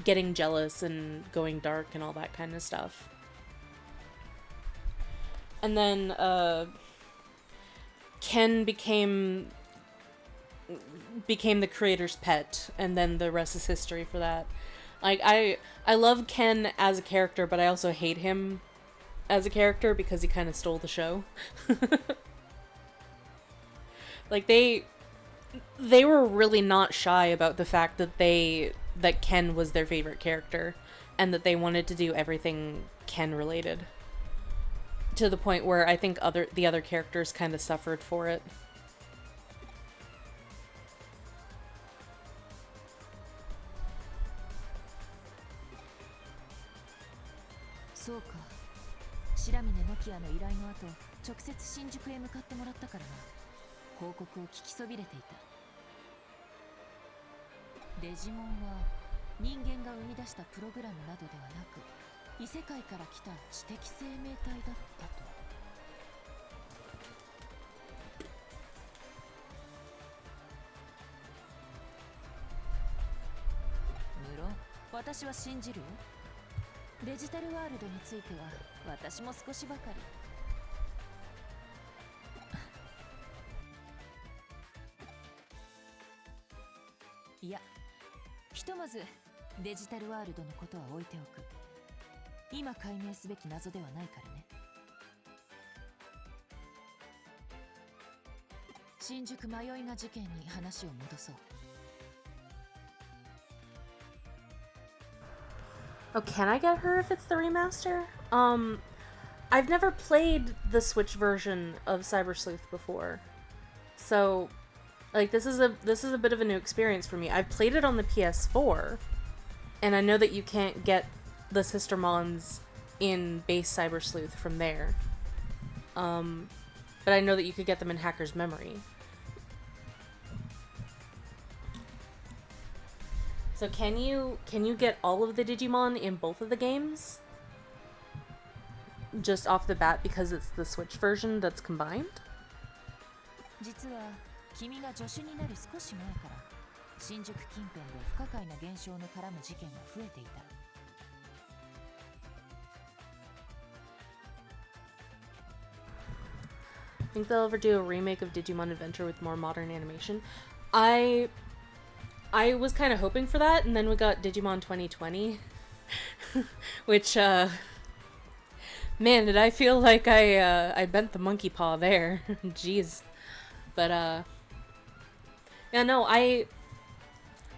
getting jealous and going dark and all that kind of stuff. And then Ken became the creator's pet, and then the rest is history for that. Like, I love Ken as a character, but I also hate him as a character because he kind of stole the show. Like, they were really not shy about the fact that Ken was their favorite character, and that they wanted to do everything Ken related. To the point where I think the other characters kind of suffered for it. そうか。白峰ノキアの依頼の後、直接新宿へ向かってもらったからな。報告を聞きそびれていた。デジモンは人間が生み出したプログラムなどではなく、異世界から来た知的生命体だったと。無論、私は信じるよ。デジタルワールドについては私も少しばかり。いや、ひとまずデジタルワールドのことは置いておく。今解明すべき謎ではないからね。新宿迷いが事件に話を戻そう。Oh, can I get her if it's the remaster? I've never played the Switch version of Cyber Sleuth before. So, like, this is a bit of a new experience for me. I've played it on the PS4, and I know that you can't get the Sistermons in base Cyber Sleuth from there. But I know that you could get them in Hacker's Memory. So can you get all of the Digimon in both of the games? Just off the bat because it's the Switch version that's combined? 実は君が助手になる少し前から新宿近辺で不可解な現象の絡む事件が増えていた。Think they'll ever do a remake of Digimon Adventure with more modern animation? I was kind of hoping for that, and then we got Digimon 2020, which, man, did I feel like I bent the monkey paw there. Jeez. But, yeah, no, I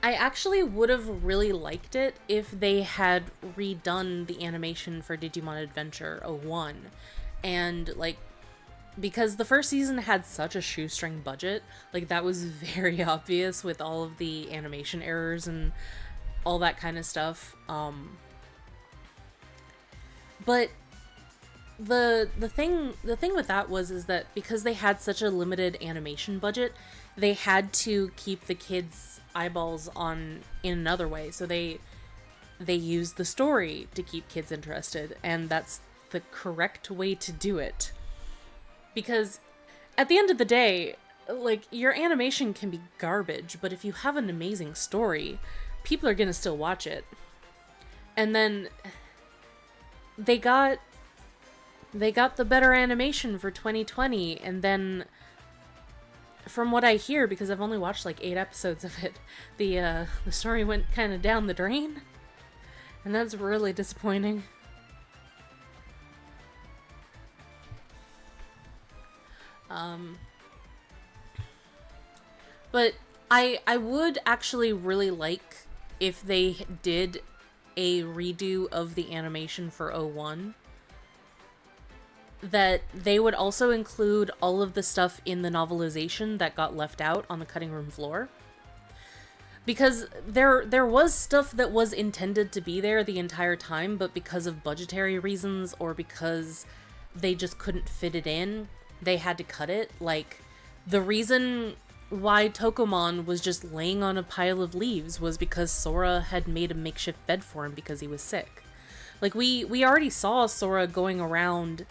actually would have really liked it if they had redone the animation for Digimon Adventure 01, and, like, because the first season had such a shoestring budget, like, that was very obvious with all of the animation errors and all that kind of stuff. But the thing with that is that because they had such a limited animation budget, they had to keep the kids' eyeballs on in another way. So they used the story to keep kids interested, and that's the correct way to do it. Because at the end of the day, like, your animation can be garbage, but if you have an amazing story, people are gonna still watch it. And then they got the better animation for 2020, and then from what I hear, because I've only watched like 8 episodes of it, the story went kind of down the drain, and that's really disappointing. But I would actually really like if they did a redo of the animation for 01, that they would also include all of the stuff in the novelization that got left out on the cutting room floor. Because there was stuff that was intended to be there the entire time, but because of budgetary reasons or because they just couldn't fit it in, they had to cut it. Like, the reason why Tokomon was just laying on a pile of leaves was because Sora had made a makeshift bed for him because he was sick. Like, we already saw Sora going around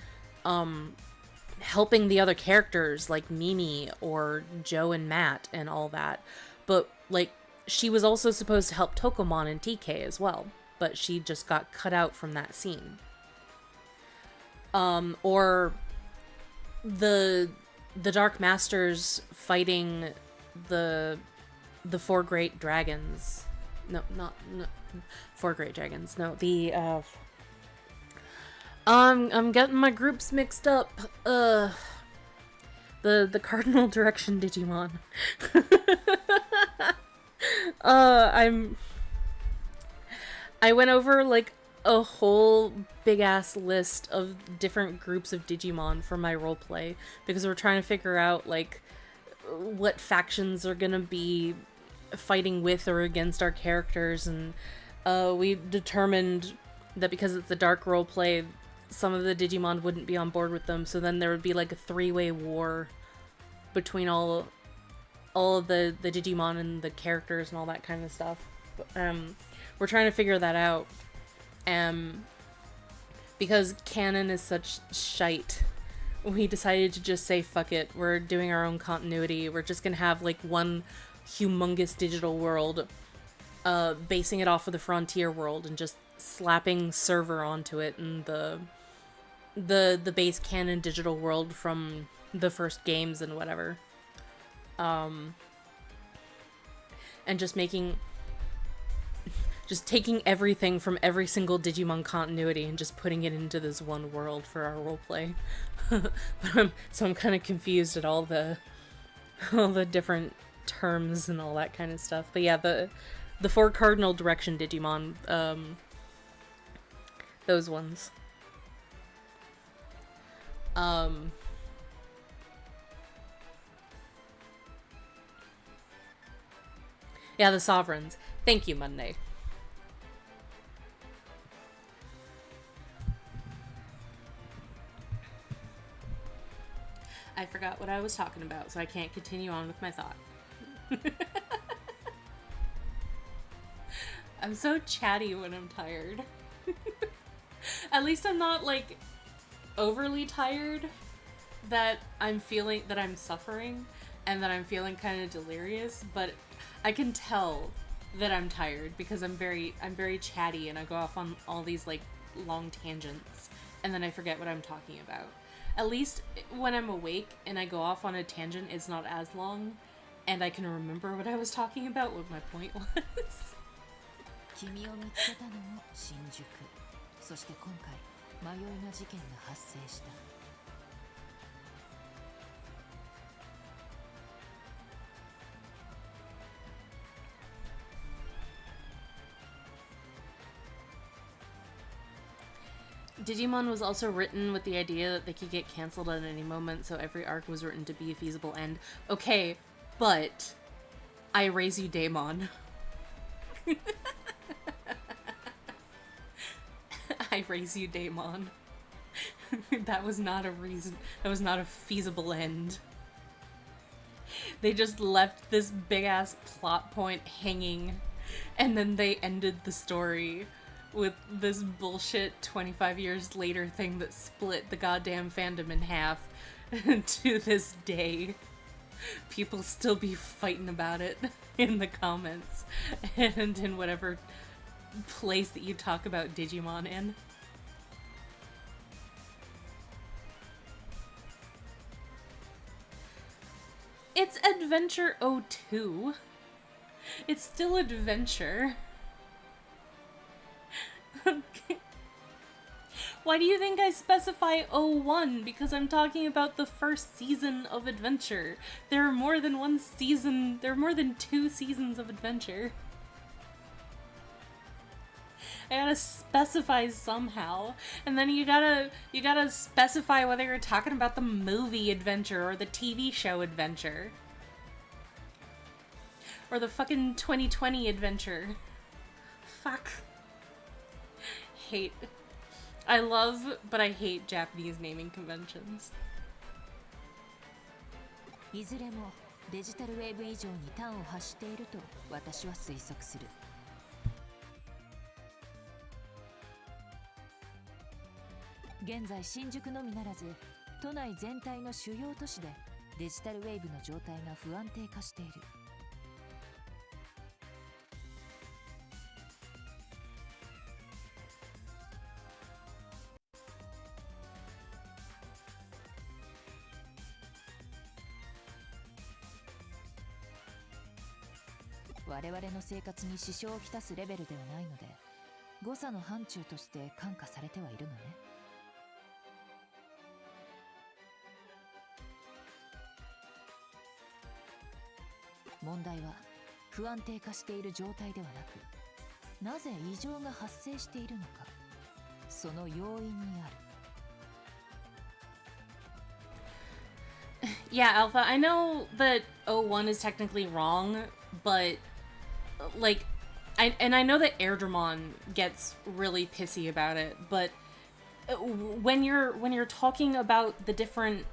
helping the other characters like Mimi or Joe and Matt and all that. But, like, she was also supposed to help Tokomon and TK as well, but she just got cut out from that scene. Or the Dark Masters fighting the 4 great dragons. No, not 4 great dragons. No, I'm getting my groups mixed up. The Cardinal Direction Digimon. I went over like a whole big ass list of different groups of Digimon for my roleplay because we're trying to figure out like what factions are gonna be fighting with or against our characters, and we determined that because it's a dark roleplay, some of the Digimon wouldn't be on board with them, so then there would be like a 3-way war between all of the Digimon and the characters and all that kind of stuff. We're trying to figure that out. Because canon is such shite, we decided to just say fuck it. We're doing our own continuity. We're just gonna have like one humongous digital world, basing it off of the Frontier world and just slapping server onto it and the base canon digital world from the first games and whatever. and just taking everything from every single Digimon continuity and just putting it into this one world for our roleplay. So I'm kind of confused at all the different terms and all that kind of stuff. But yeah, the 4 cardinal direction Digimon, those ones. Yeah, the sovereigns. Thank you, Monday. I forgot what I was talking about, so I can't continue on with my thought. I'm so chatty when I'm tired. At least I'm not, like, overly tired that I'm feeling that I'm suffering and that I'm feeling kind of delirious, but I can tell that I'm tired because I'm very chatty and I go off on all these, like, long tangents and then I forget what I'm talking about. At least when I'm awake and I go off on a tangent, it's not as long, and I can remember what I was talking about, what my point was. 君を見つけたのも新宿。そして今回、迷いの事件が発生した。Digimon was also written with the idea that they could get cancelled at any moment, so every arc was written to be a feasible end. Okay, but I raise you Daemon. I raise you Daemon. That was not a reason. That was not a feasible end. They just left this big ass plot point hanging, and then they ended the story with this bullshit 25 years later thing that split the goddamn fandom in half. To this day, people still be fighting about it in the comments and in whatever place that you talk about Digimon in. It's Adventure 02. It's still Adventure. Okay. Why do you think I specify 01? Because I'm talking about the first season of Adventure. There are more than one season. There are more than 2 seasons of Adventure. I gotta specify somehow. And then you gotta specify whether you're talking about the movie Adventure or the TV show Adventure. Or the fucking 2020 Adventure. Fuck. Hate. I love, but I hate Japanese naming conventions. いずれもデジタルウェーブ以上に端を発していると私は推測する。現在新宿のみならず都内全体の主要都市でデジタルウェーブの状態が不安定化している。我々の生活に支障をきたすレベルではないので誤差の範疇として看過されてはいるのね。問題は不安定化している状態ではなくなぜ異常が発生しているのかその要因にある。Yeah, Alpha, I know that 01 is technically wrong, but like I know that Airdramon gets really pissy about it, but when you're talking about the different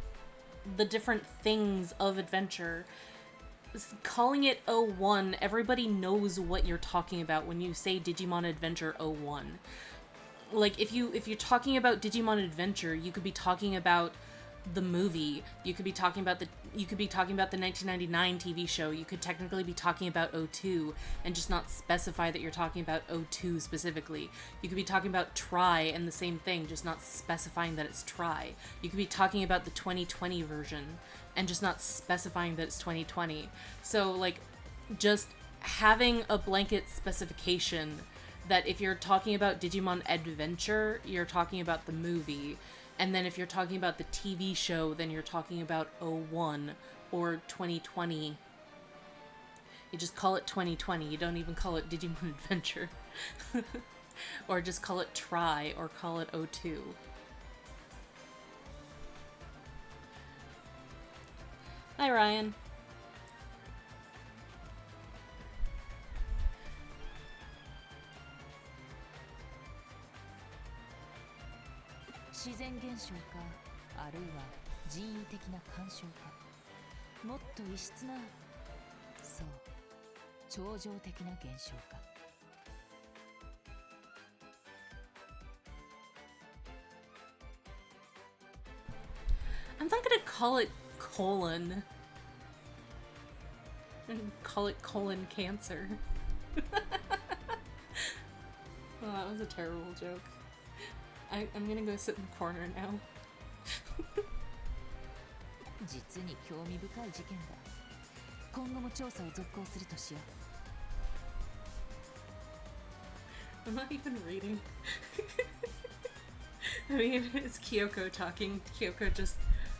things of Adventure, calling it 01, everybody knows what you're talking about when you say Digimon Adventure 01. Like if you're talking about Digimon Adventure, you could be talking about the movie, you could be talking about the 1999 TV show, you could technically be talking about 02 and just not specify that you're talking about 02 specifically. You could be talking about Try and the same thing, just not specifying that it's Try. You could be talking about the 2020 version and just not specifying that it's 2020. So like just having a blanket specification that if you're talking about Digimon Adventure, you're talking about the movie. And then if you're talking about the TV show, then you're talking about 01 or 2020. You just call it 2020. You don't even call it Digimon Adventure. Or just call it Try or call it 02. Hi, Ryan.自然現象か、あるいは人為的な干渉か、もっと異質な、そう、超常的な現象か。I'm not gonna call it colon. And call it colon cancer. Oh, that was a terrible joke. I'm gonna go sit in the corner now. 実に興味深い事件だ。今後も調査を続行するとしよう。I'm not even reading. I mean, it's Kyoko talking. Kyoko just,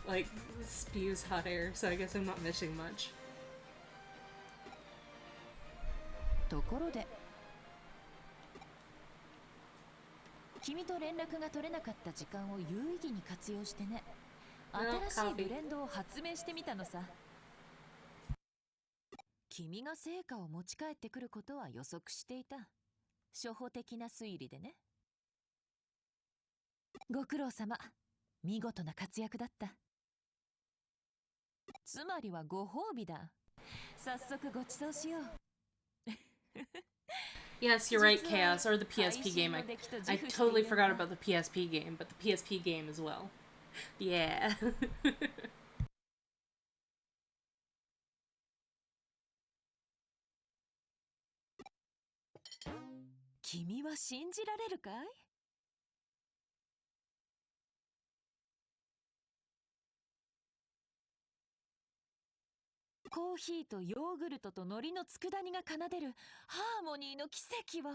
like, spews hot air, so I guess I'm not missing much. ところで、君と連絡が取れなかった時間を有意義に活用してね、新しいブレンドを発明してみたのさ。君が成果を持ち帰ってくることは予測していた。初歩的な推理でね。ご苦労様。見事な活躍だった。つまりはご褒美だ。早速ご馳走しよう。Yes, you're right, Chaos, or the PSP game. I totally forgot about the PSP game, but the PSP game as well. Yeah. 君は信じられるかい？コーヒーとヨーグルトと海苔の佃煮が奏でるハーモニーの奇跡を。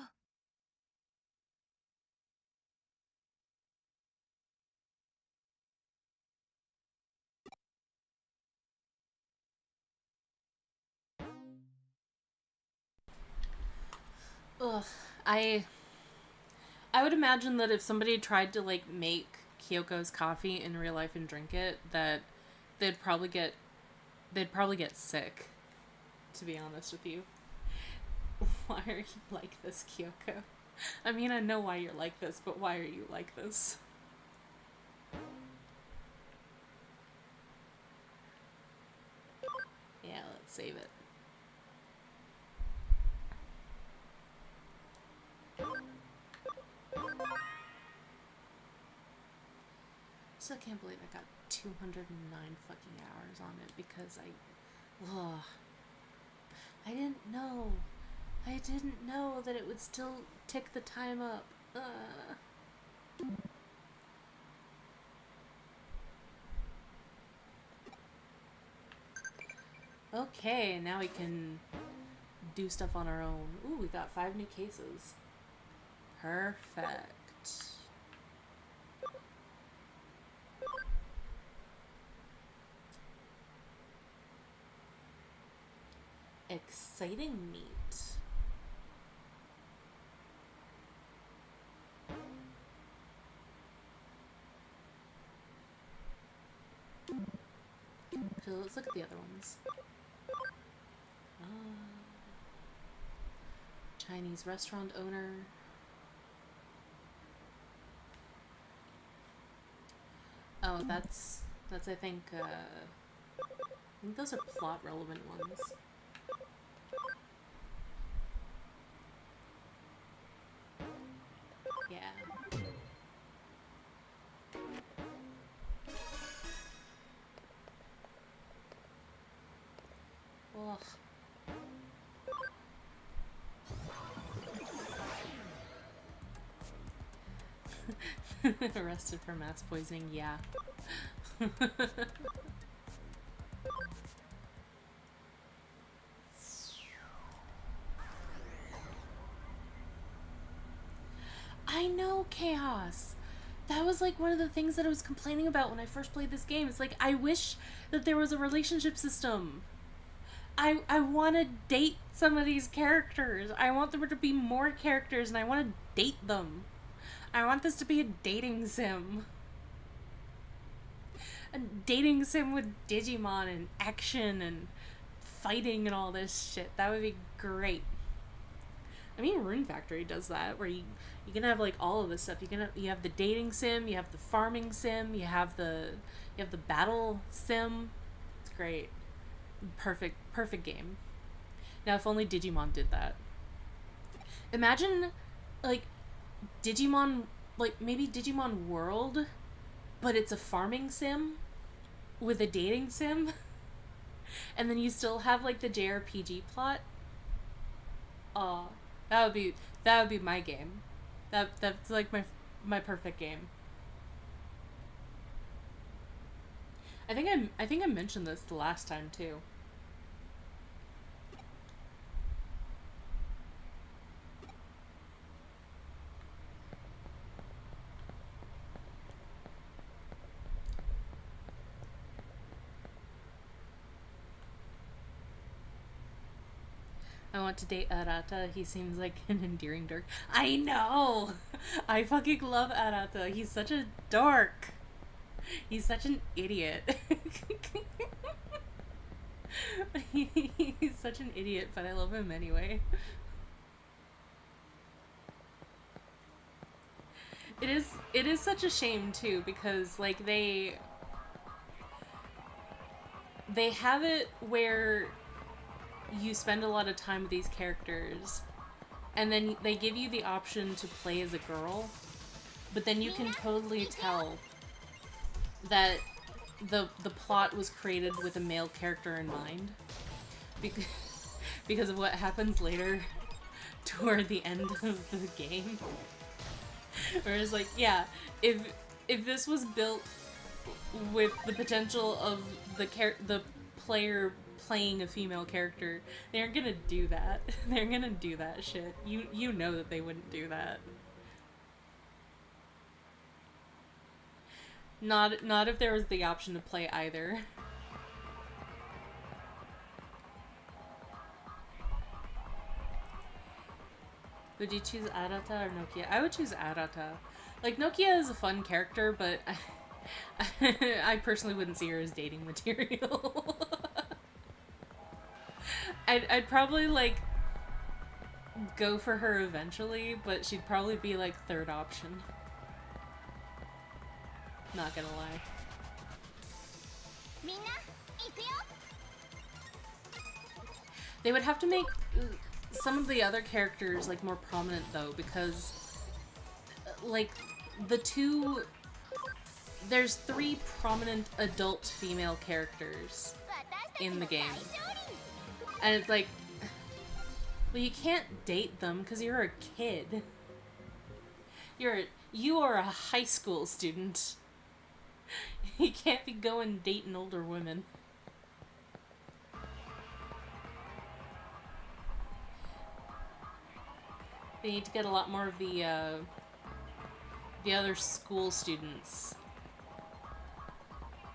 Ugh, I would imagine that if somebody tried to, like, make Kyoko's coffee in real life and drink it, that they'd probably get sick, to be honest with you. Why are you like this, Kyoko? I mean, I know why you're like this, but why are you like this? Yeah, let's save it. Still can't believe I got 209 fucking hours on it because I didn't know. I didn't know that it would still tick the time up. Okay, now we can do stuff on our own. Ooh, we got 5 new cases. Perfect. Exciting meat. So let's look at the other ones. Chinese restaurant owner. Oh, that's I think those are plot relevant ones. Yeah. Ugh. Arrested for mass poisoning, yeah. know, Chaos. That was like one of the things that I was complaining about when I first played this game. It's like, I wish that there was a relationship system. I want to date some of these characters. I want there to be more characters, and I want to date them. I want this to be a dating sim. A dating sim with Digimon and action and fighting and all this shit. That would be great. I mean, Rune Factory does that, where you can have like all of this stuff. You have the dating sim, you have the farming sim, you have the battle sim. It's great. Perfect game. Now, if only Digimon did that. Imagine, like, Digimon, like, maybe Digimon World, but it's a farming sim with a dating sim, and then you still have, like, the JRPG plot. That would be my game. That's like my perfect game. I think I mentioned this the last time too. I want to date Arata. He seems like an endearing dork. I know! I fucking love Arata. He's such a dork. He's such an idiot. He's such an idiot, but I love him anyway. It is such a shame too, because like they have it where you spend a lot of time with these characters, and then they give you the option to play as a girl, but then you can totally tell that the plot was created with a male character in mind, because of what happens later toward the end of the game. Whereas, like, yeah, if this was built with the potential of the player playing a female character, they aren't gonna do that. They're gonna do that shit. You know that they wouldn't do that. Not if there was the option to play either. Would you choose Arata or Nokia? I would choose Arata. Like, Nokia is a fun character, but I personally wouldn't see her as dating material. I'd probably, like, go for her eventually, but she'd probably be, like, third option. Not gonna lie. They would have to make some of the other characters, like, more prominent, though, because, like, there's 3 prominent adult female characters in the game. And it's like, well, you can't date them because you're a kid. You are a high school student. You can't be going dating older women. They need to get a lot more of the other school students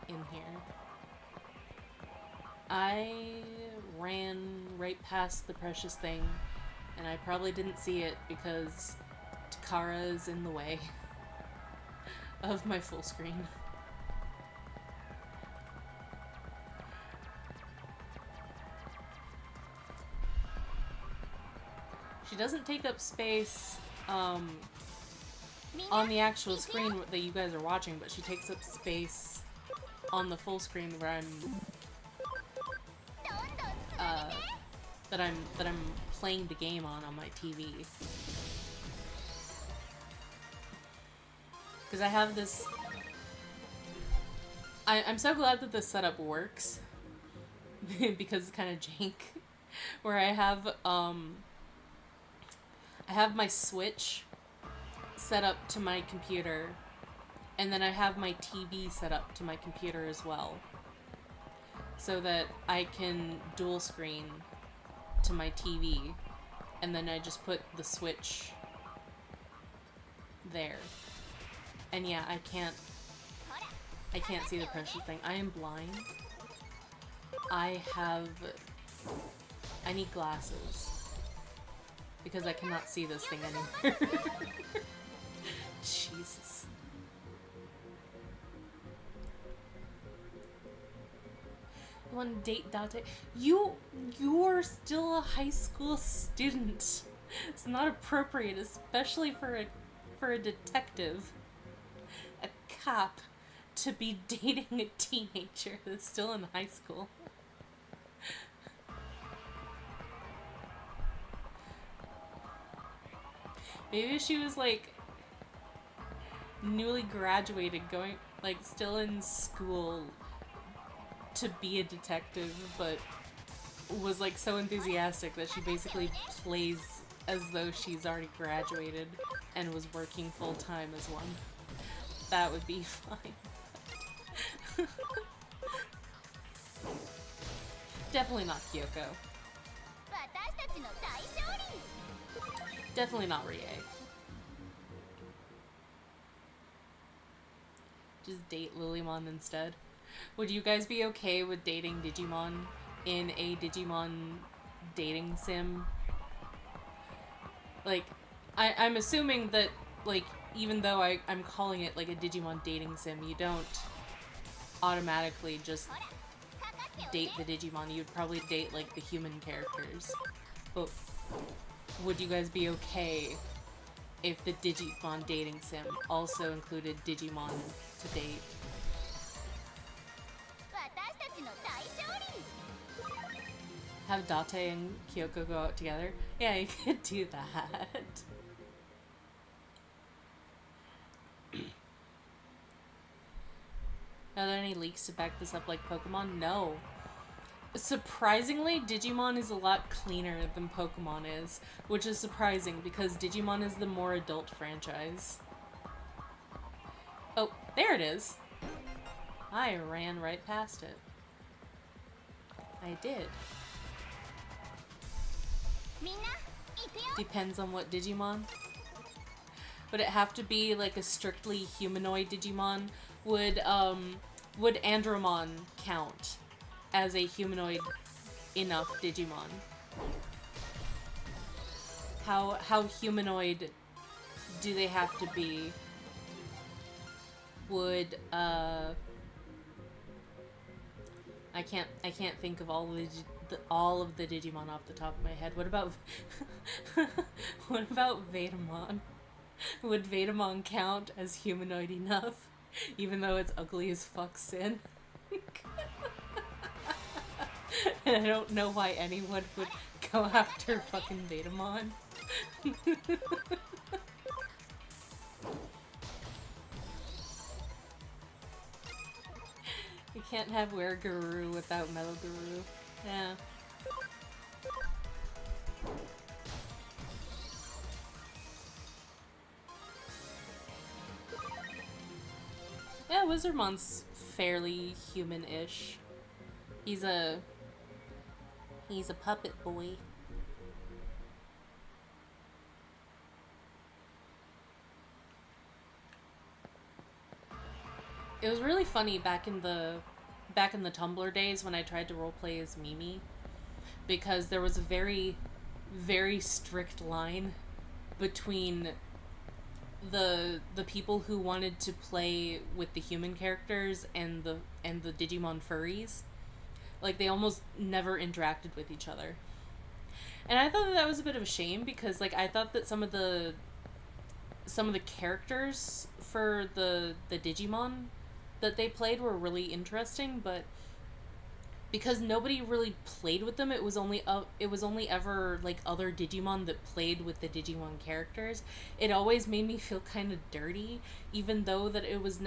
in here. I ran right past the precious thing, and I probably didn't see it because Takara is in the way of my full screen. She doesn't take up space on the actual screen that you guys are watching, but she takes up space on the full screen where I'm playing the game on my TV. Because I have this... I'm so glad that this setup works. Because it's kind of jank. Where I have my Switch set up to my computer, and then I have my TV set up to my computer as well, so that I can dual screen to my TV, and then I just put the Switch there. And yeah, I can't see the pressure thing. I am blind. I need glasses. Because I cannot see this thing anymore. Jesus. You want to date Date? You're still a high school student. It's not appropriate, especially for a detective, a cop, to be dating a teenager that's still in high school. Maybe she was like newly graduated, going like still in school to be a detective, but was like so enthusiastic that she basically plays as though she's already graduated and was working full time as one. That would be fine. Definitely not Kyoko. Definitely not Rie. Just date Lilymon instead. Would you guys be okay with dating Digimon in a Digimon dating sim? Like, I'm assuming that, like, even though I'm calling it, like, a Digimon dating sim, you don't automatically just date the Digimon. You'd probably date, like, the human characters. But would you guys be okay if the Digimon dating sim also included Digimon to date? Have Date and Kyoko go out together? Yeah, you could do that. Are there any leaks to back this up like Pokemon? No. Surprisingly, Digimon is a lot cleaner than Pokemon is, which is surprising because Digimon is the more adult franchise. Oh, there it is. I ran right past it. I did. Depends on what Digimon. Would it have to be like a strictly humanoid Digimon? Would Andromon count as a humanoid enough Digimon? How humanoid do they have to be? Would I can't think of all of the Digimon off the top of my head. What about what about Vetamon? Would Vetamon count as humanoid enough, even though it's ugly as fuck sin? And I don't know why anyone would go after fucking Vetamon. You can't have Wereguru without Metal Guru. Yeah. Yeah, Wizardmon's fairly human-ish. He's a puppet boy. It was really funny back in the Tumblr days when I tried to roleplay as Mimi, because there was a very, very strict line between the people who wanted to play with the human characters and the Digimon furries. Like, they almost never interacted with each other. And I thought that was a bit of a shame, because like I thought that some of the characters for the Digimon that they played were really interesting, but because nobody really played with them, it was only ever like other Digimon that played with the Digimon characters. It always made me feel kind of dirty, even though that it was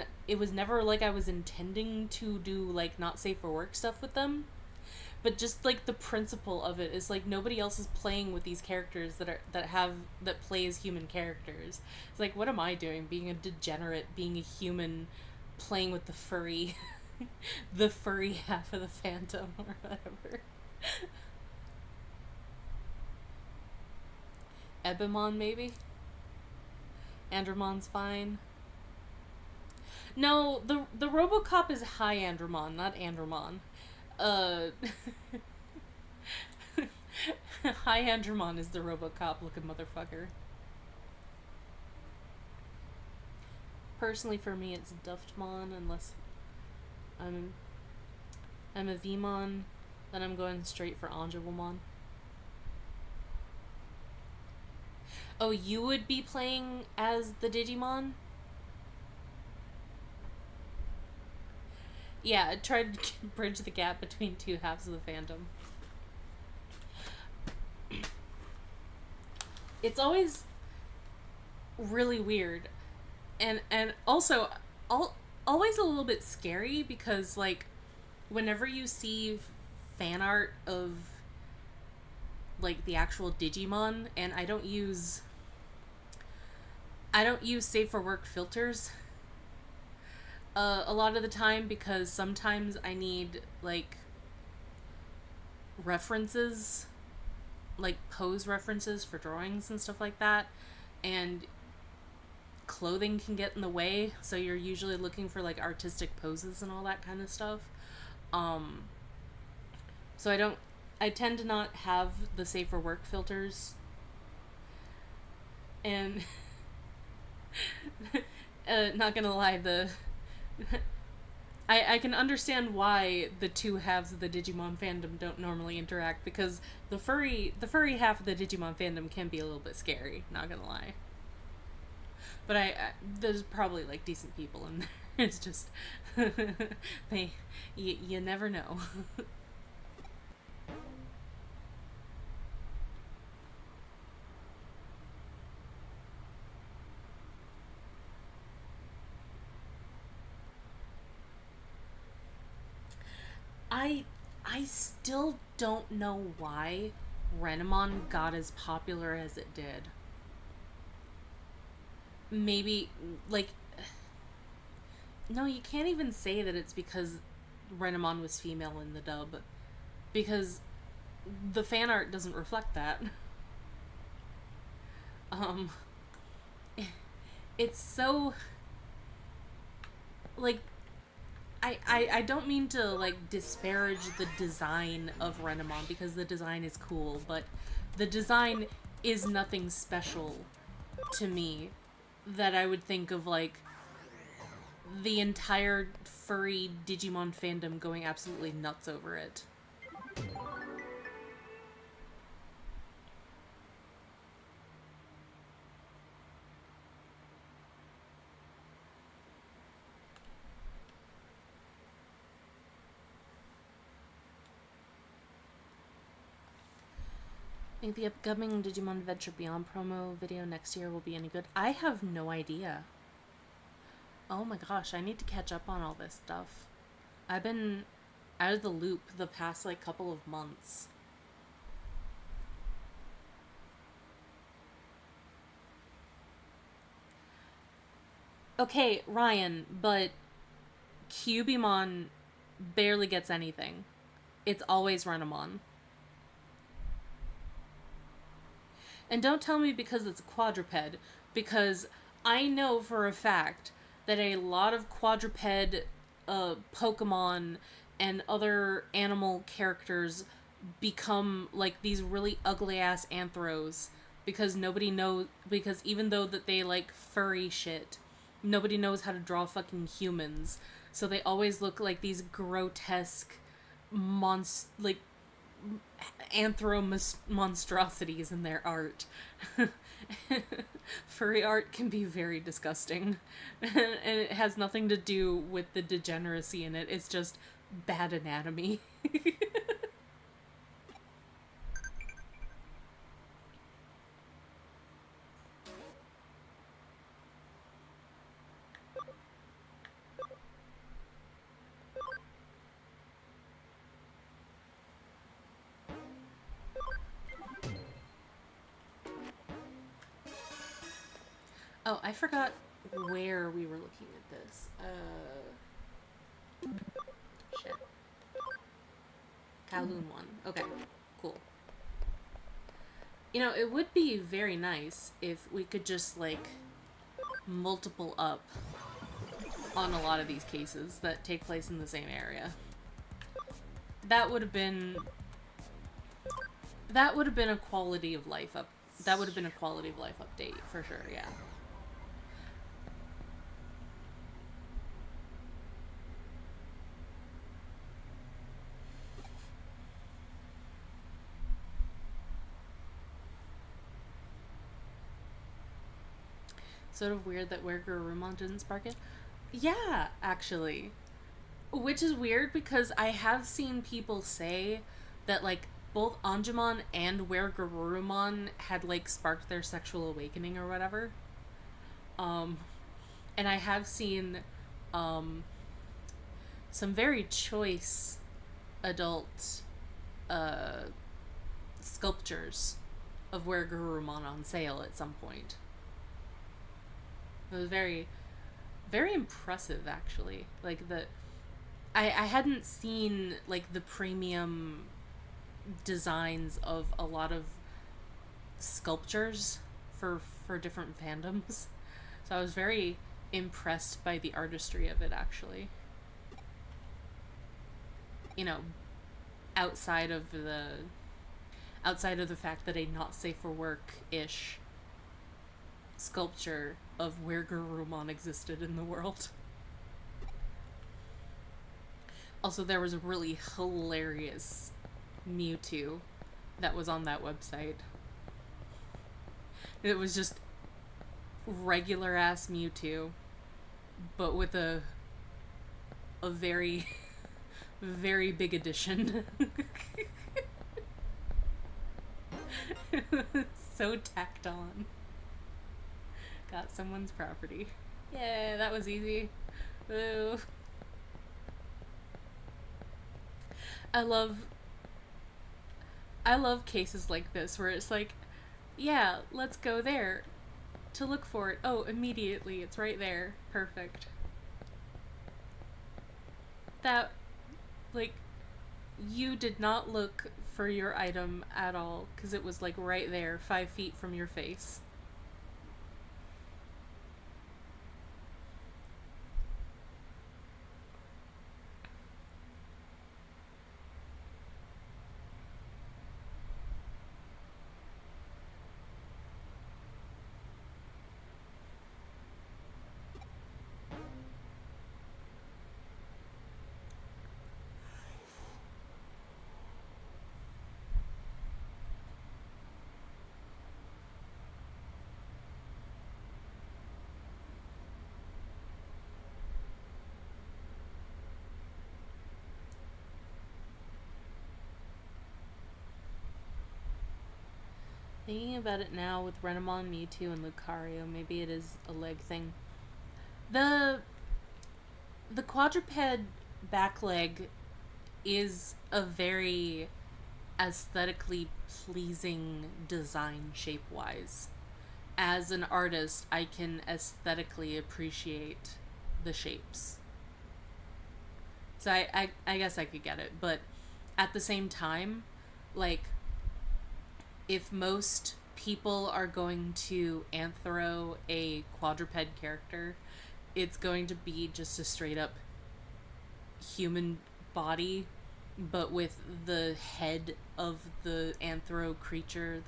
never like I was intending to do like not safe for work stuff with them. But just like the principle of it is like nobody else is playing with these characters that play as human characters. It's like, what am I doing? Being a degenerate, being a human, playing with the furry the furry half of the Phantom or whatever. Ebimon, maybe? Andromon's fine. No, the RoboCop is High Andromon, not Andromon. Uh, High Andromon is the RoboCop looking motherfucker. Personally, for me, it's Duftmon, unless I'm a Vmon, then I'm going straight for Angelomon. Oh, you would be playing as the Digimon? Yeah, try to bridge the gap between two halves of the fandom. It's always really weird. And also always a little bit scary because, like, whenever you see fan art of, like, the actual Digimon, and I don't use safe for work filters a lot of the time, because sometimes I need, like, references, like pose references for drawings and stuff like that, and clothing can get in the way, so you're usually looking for, like, artistic poses and all that kind of stuff. So I tend to not have the safe for work filters. And not gonna lie, I can understand why the two halves of the Digimon fandom don't normally interact, because the furry half of the Digimon fandom can be a little bit scary, not gonna lie. But there's probably, like, decent people in there. It's just you never know. I still don't know why Renamon got as popular as it did. Maybe, like, no, you can't even say that it's because Renamon was female in the dub, because the fan art doesn't reflect that. It's so, like, I don't mean to, like, disparage the design of Renamon, because the design is cool, but the design is nothing special to me that I would think of, like, the entire furry Digimon fandom going absolutely nuts over it. Think the upcoming Digimon Adventure Beyond promo video next year will be any good? I have no idea. Oh my gosh, I need to catch up on all this stuff. I've been out of the loop the past, like, couple of months. Okay, Ryan, but Cubimon barely gets anything. It's always Renamon. And don't tell me because it's a quadruped, because I know for a fact that a lot of quadruped Pokemon and other animal characters become, like, these really ugly ass anthros because nobody knows, because even though that they like furry shit, nobody knows how to draw fucking humans, so they always look like these grotesque like monstrosities in their art. Furry art can be very disgusting. And it has nothing to do with the degeneracy in it. It's just bad anatomy. Oh, I forgot where we were looking at this. Shit. Kowloon one. Okay, cool. You know, it would be very nice if we could just, like, multiple up on a lot of these cases that take place in the same area. That would have been a quality of life up. That would have been a quality of life update for sure, yeah. Sort of weird that Where Garurumon didn't spark it. Yeah, actually. Which is weird because I have seen people say that, like, both Anjumon and Where Garurumon had, like, sparked their sexual awakening or whatever. And I have seen, some very choice adult, sculptures of Where Garurumon on sale at some point. It was very, very impressive, actually. Like, I hadn't seen, like, the premium designs of a lot of sculptures for different fandoms. So I was very impressed by the artistry of it, actually. You know, outside of the fact that a not safe for work-ish sculpture of Where Garurumon existed in the world. Also, there was a really hilarious Mewtwo that was on that website. It was just regular ass Mewtwo, but with a very, very big addition. It was so tacked on. Got someone's property. Yeah, that was easy. Ooh. I love cases like this where it's like, yeah, let's go there to look for it. Oh, immediately, it's right there. Perfect. That, like, you did not look for your item at all, because it was, like, right there, 5 feet from your face. Thinking about it now with Renamon, Mewtwo, and Lucario, maybe it is a leg thing. The quadruped back leg is a very aesthetically pleasing design shape-wise. As an artist, I can aesthetically appreciate the shapes. So I guess I could get it, but at the same time, like, if most people are going to anthro a quadruped character, it's going to be just a straight up human body, but with the head of the anthro creature,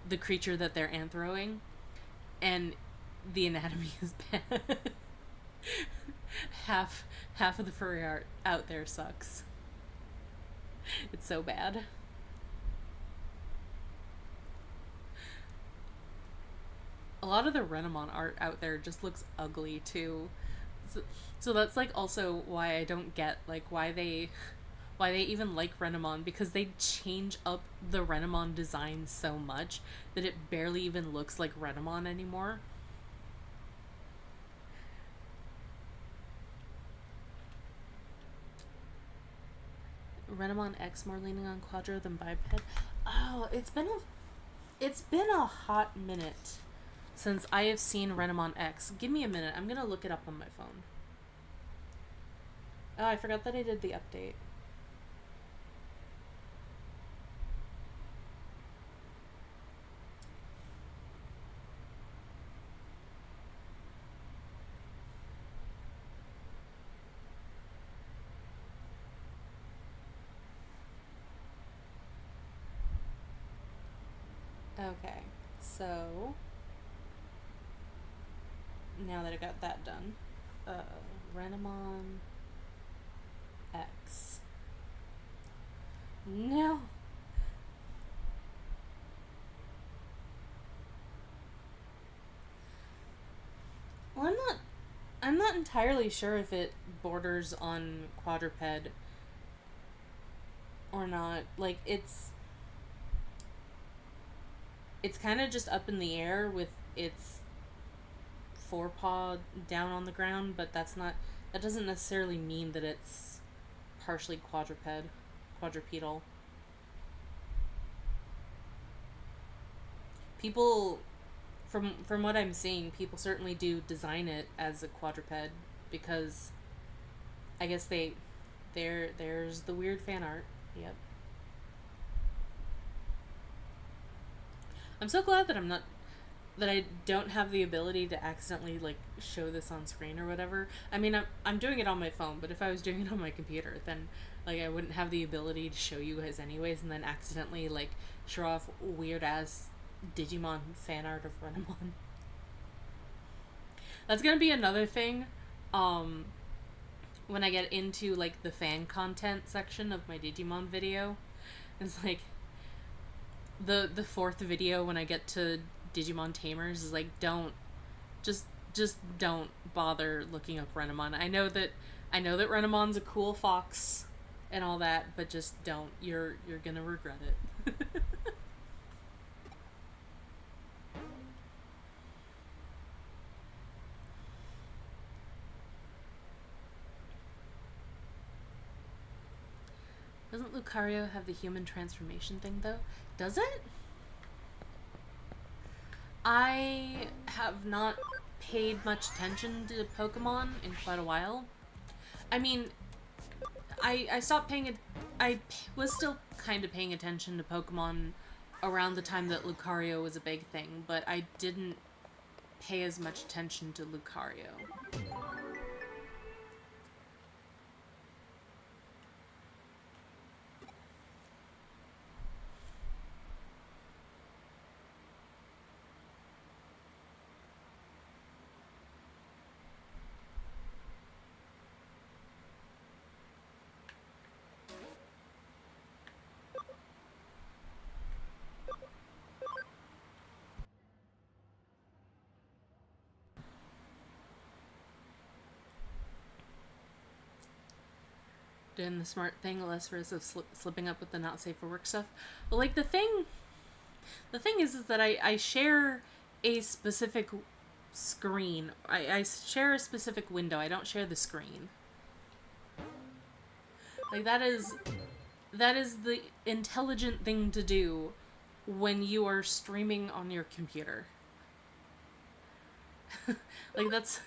the creature that they're anthroing, and the anatomy is bad. half of the furry art out there sucks. It's so bad. A lot of the Renamon art out there just looks ugly too. So that's like also why I don't get like why they even like Renamon, because they change up the Renamon design so much that it barely even looks like Renamon anymore. Renamon X more leaning on Quadro than biped. Oh, it's been a hot minute since I have seen Renamon X. Give me a minute. I'm gonna look it up on my phone. Oh, I forgot that I did the update. Okay, so now that I got that done, Renamon X. No. Well, I'm not entirely sure if it borders on quadruped or not. Like it's kind of just up in the air with its forepaw down on the ground, but that doesn't necessarily mean that it's partially quadrupedal. People, from what I'm seeing, people certainly do design it as a quadruped because I guess there's the weird fan art. Yep. I'm so glad that I don't have the ability to accidentally like show this on screen or whatever. I mean, I'm doing it on my phone, but if I was doing it on my computer, then like I wouldn't have the ability to show you guys anyways, and then accidentally like show off weird ass Digimon fan art of Renamon. That's gonna be another thing. When I get into like the fan content section of my Digimon video, it's like the fourth video when I get to Digimon Tamers is like just don't bother looking up Renamon. I know that Renamon's a cool fox and all that, but just don't. You're gonna regret it. Doesn't Lucario have the human transformation thing though? Does it? I have not paid much attention to Pokemon in quite a while. I mean, I stopped paying it. I was still kind of paying attention to Pokemon around the time that Lucario was a big thing, but I didn't pay as much attention to Lucario. Doing the smart thing, less risk of slipping up with the not safe for work stuff. But like the thing is that I share a specific screen. I share a specific window. I don't share the screen. Like that is the intelligent thing to do when you are streaming on your computer. Like that's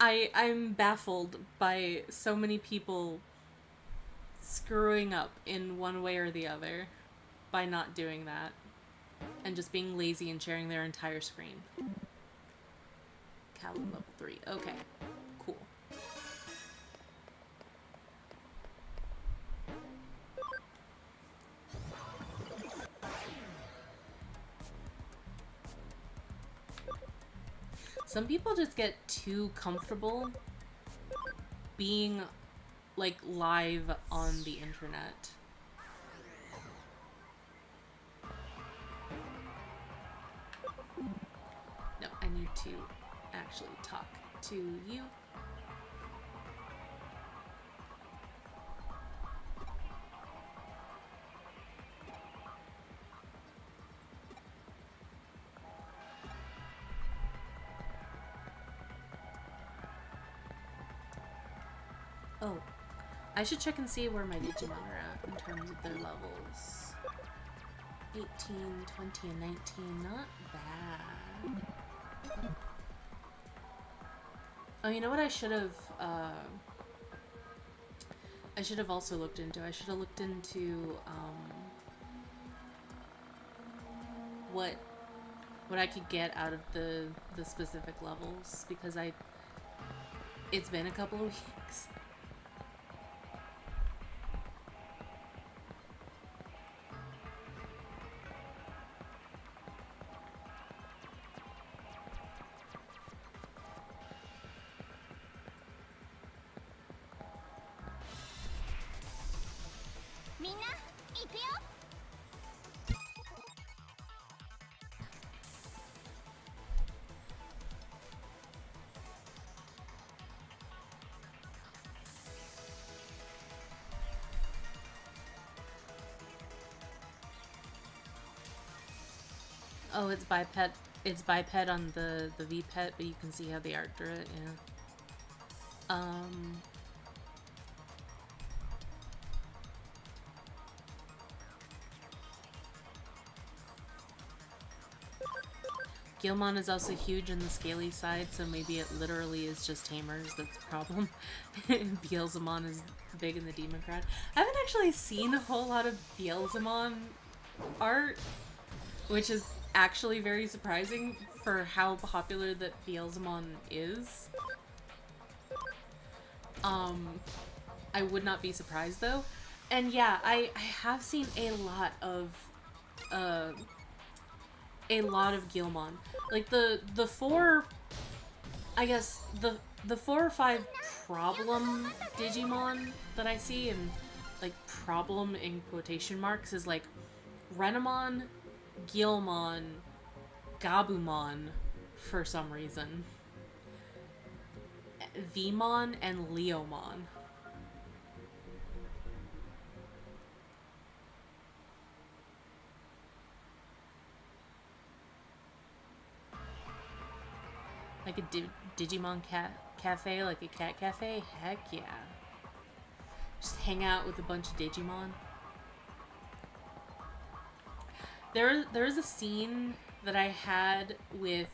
I'm baffled by so many people screwing up in one way or the other by not doing that and just being lazy and sharing their entire screen. Calum level 3. Okay. Cool. Some people just get too comfortable being like live on the internet. No, I need to actually talk to you. Oh, I should check and see where my Digimon are at in terms of their levels. 18, 20, and 19, not bad. Oh, you know what I should have also looked into? I should have looked into, what I could get out of the specific levels, because it's been a couple of weeks. Oh, it's biped. It's biped on the VPET, but you can see how they arced it. Yeah. Gilmon is also huge on the scaly side, so maybe it literally is just Tamers that's the problem. Beelzemon is big in the Demon crowd. I haven't actually seen a whole lot of Beelzemon art, which is actually very surprising for how popular that Beelzemon is. I would not be surprised though. And yeah, I have seen a lot of Gilmon. Like the four, I guess the 4 or 5 problem Digimon that I see, and like problem in quotation marks, is like Renamon, Gilmon, Gabumon for some reason, Vmon, and Leomon. Like a Digimon cafe, like a cat cafe? Heck yeah. Just hang out with a bunch of Digimon. There's a scene that I had with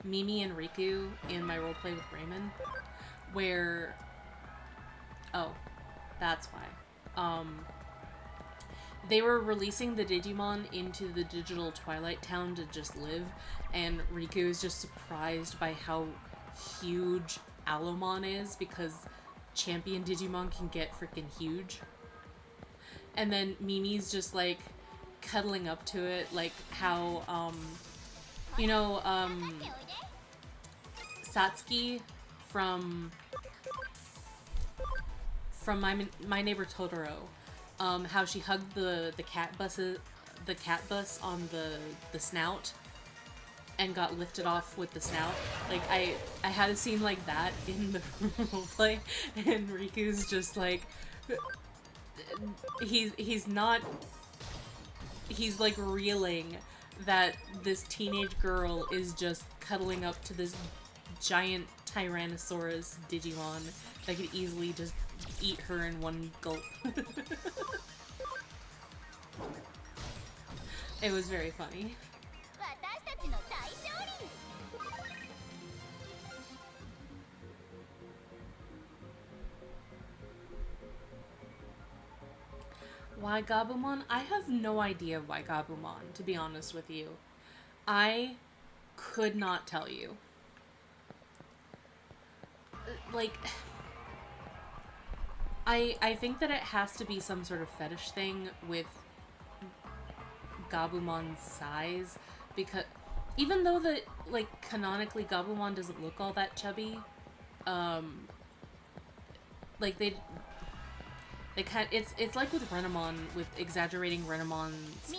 Mimi and Riku in my roleplay with Raymond, where, oh, that's why. They were releasing the Digimon into the digital Twilight Town to just live, and Riku is just surprised by how huge Alomon is, because champion Digimon can get freaking huge. And then Mimi's just like cuddling up to it, like how, you know, Satsuki from My Neighbor Totoro, how she hugged the cat bus on the snout and got lifted off with the snout. Like I had a scene like that in the roleplay, and Riku's just like, he's like reeling that this teenage girl is just cuddling up to this giant Tyrannosaurus Digimon that could easily just eat her in one gulp. It was very funny. Why Gabumon? I have no idea why Gabumon, to be honest with you. I could not tell you. Like, I think that it has to be some sort of fetish thing with Gabumon's size, because even though like, canonically Gabumon doesn't look all that chubby, like they kind of, it's like with Renamon, with exaggerating Renamon's,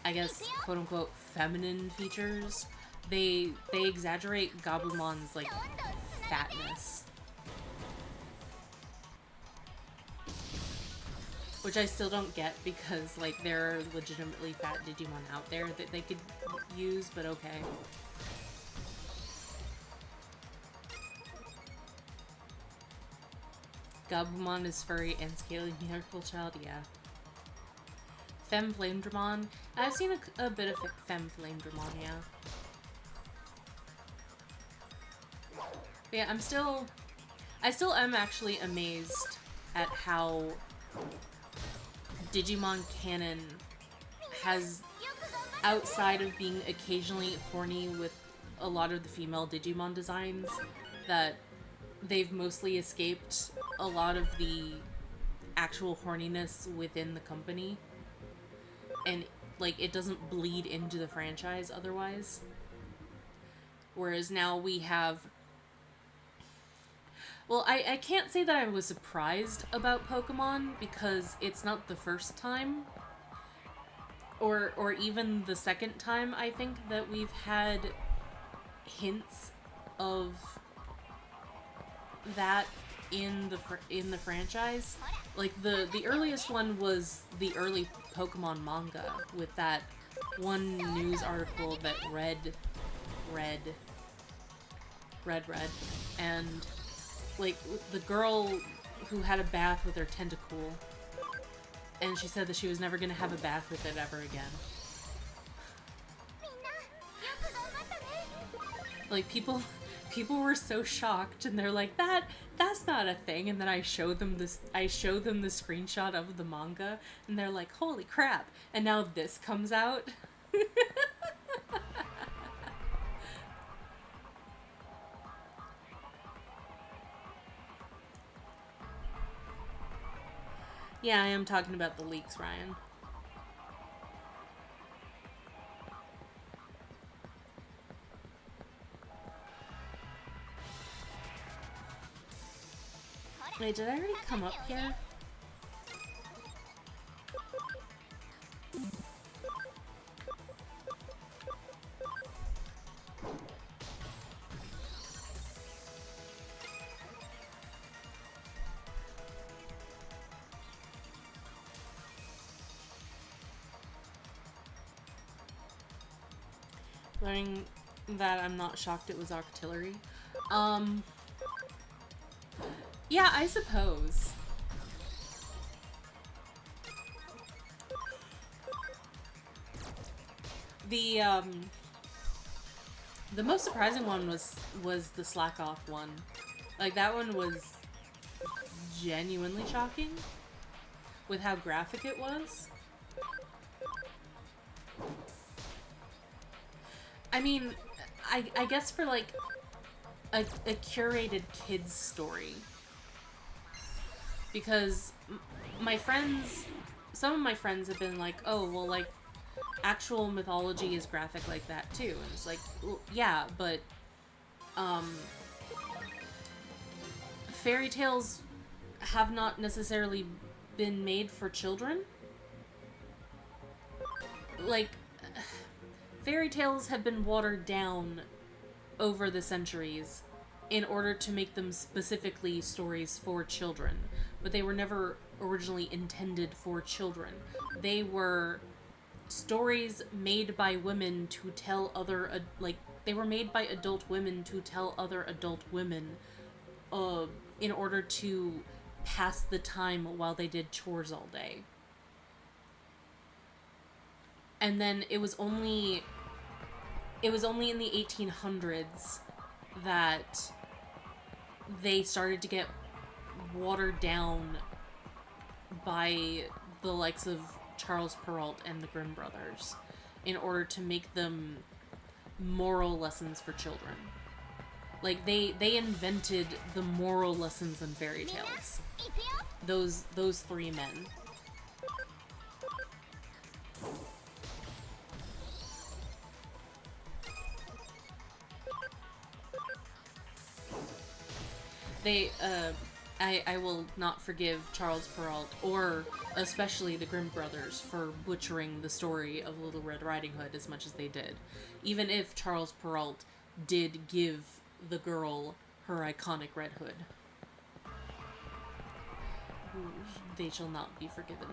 I guess, quote unquote feminine features. They exaggerate Gabumon's like fatness, which I still don't get, because like there are legitimately fat Digimon out there that they could use, but okay. Gabumon is furry and scaly miracle child, yeah. Femme Flamedramon. I've seen a bit of Femme Flamedramon, yeah. But yeah, I still am actually amazed at how Digimon canon has, outside of being occasionally horny with a lot of the female Digimon designs, that they've mostly escaped a lot of the actual horniness within the company, and like it doesn't bleed into the franchise otherwise. Whereas now we have Well, I can't say that I was surprised about Pokemon because it's not the first time or even the second time, I think, that we've had hints of that in the franchise. Like the earliest one was the early Pokemon manga with that one news article that read and like the girl who had a bath with her tentacle, and she said that she was never gonna have a bath with it ever again. Like people were so shocked, and they're like, that's not a thing. And then I show them the screenshot of the manga, and they're like, holy crap. And now this comes out. Yeah, I am talking about the leaks, Ryan. Wait, did I already come up here? Learning that I'm not shocked it was artillery. Yeah, I suppose. The most surprising one was the slack off one. Like, that one was genuinely shocking with how graphic it was. I mean, I guess for like a curated kids story, because some of my friends have been like, oh, well, like, actual mythology is graphic like that too, and it's like, well, yeah, but fairy tales have not necessarily been made for children. Like, fairy tales have been watered down over the centuries in order to make them specifically stories for children, but they were never originally intended for children. They were stories made by women to tell other, they were made by adult women to tell other adult women in order to pass the time while they did chores all day. And then it was only in the 1800s that they started to get watered down by the likes of Charles Perrault and the Grimm brothers in order to make them moral lessons for children. Like, they invented the moral lessons in fairy tales. Those three men. I will not forgive Charles Perrault, or especially the Grimm brothers, for butchering the story of Little Red Riding Hood as much as they did. Even if Charles Perrault did give the girl her iconic red hood. They shall not be forgiven.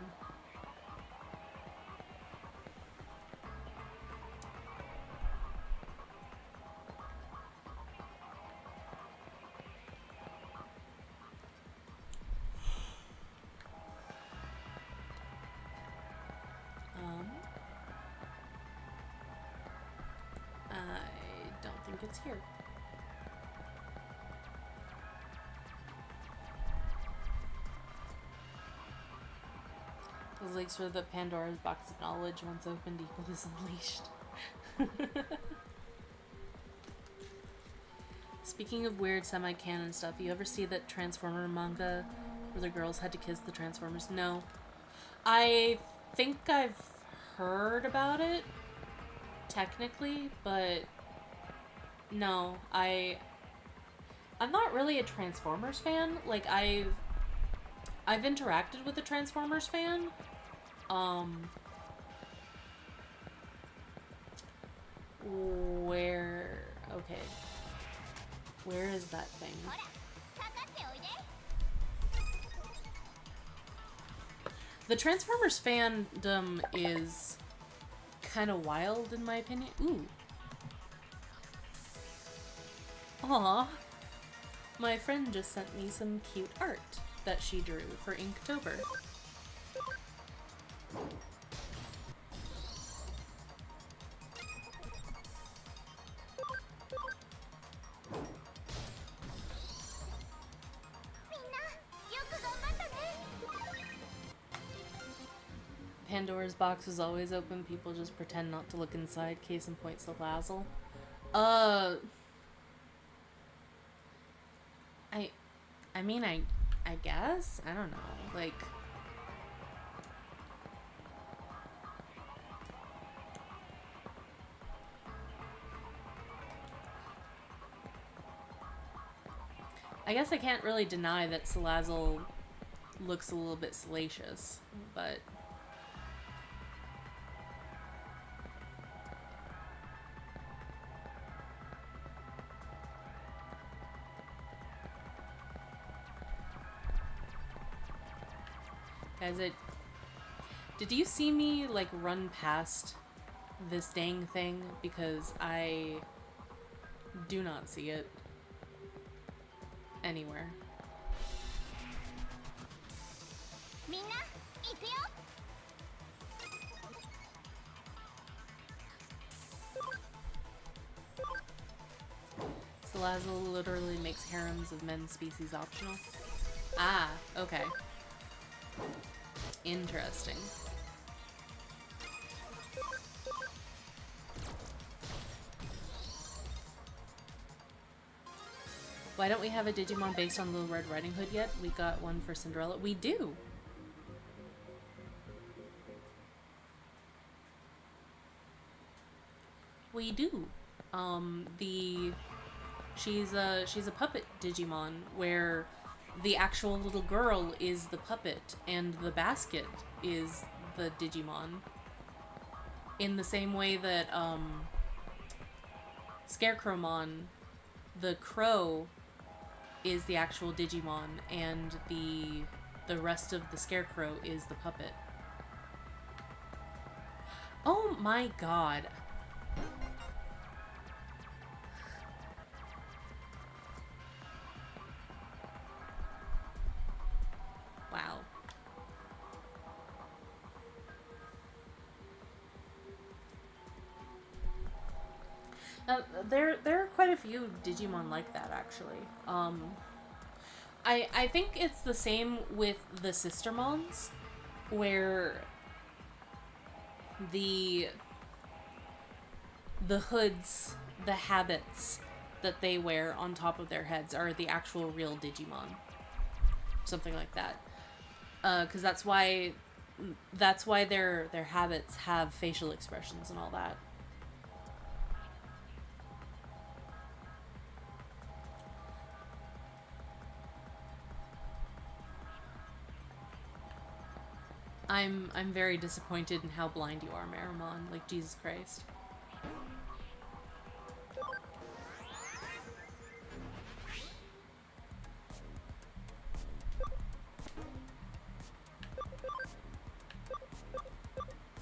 I don't think it's here. Those leaks for the Pandora's box of knowledge, once opened, evil is unleashed. Speaking of weird semi-canon stuff, you ever see that Transformer manga where the girls had to kiss the Transformers? No. I think I've heard about it, technically, but no, I'm not really a Transformers fan. Like, I've interacted with a Transformers fan. Where... Okay. Where is that thing? The Transformers fandom is kind of wild, in my opinion. Ooh. Aw. My friend just sent me some cute art that she drew for Inktober. Pandora's box is always open. People just pretend not to look inside. Case in point, Salazzle. I mean, I guess? I don't know. Like... I guess I can't really deny that Salazzle looks a little bit salacious, but... Guys, did you see me, like, run past this dang thing? Because I do not see it anywhere. Salazzle literally makes harems of men's species optional. Ah, okay. Interesting. Why don't we have a Digimon based on Little Red Riding Hood yet? We got one for Cinderella. We do! We do. She's a puppet Digimon where the actual little girl is the puppet and the basket is the Digimon. In the same way that Scarecrowmon, the crow, is the actual Digimon and the rest of the Scarecrow is the puppet. Oh my god. Wow. There are quite a few Digimon like that, actually. I think it's the same with the Sistermons, where the hoods, the habits that they wear on top of their heads are the actual real Digimon. Something like that. Because that's why their habits have facial expressions and all that. I'm very disappointed in how blind you are, Marimon. Like, Jesus Christ.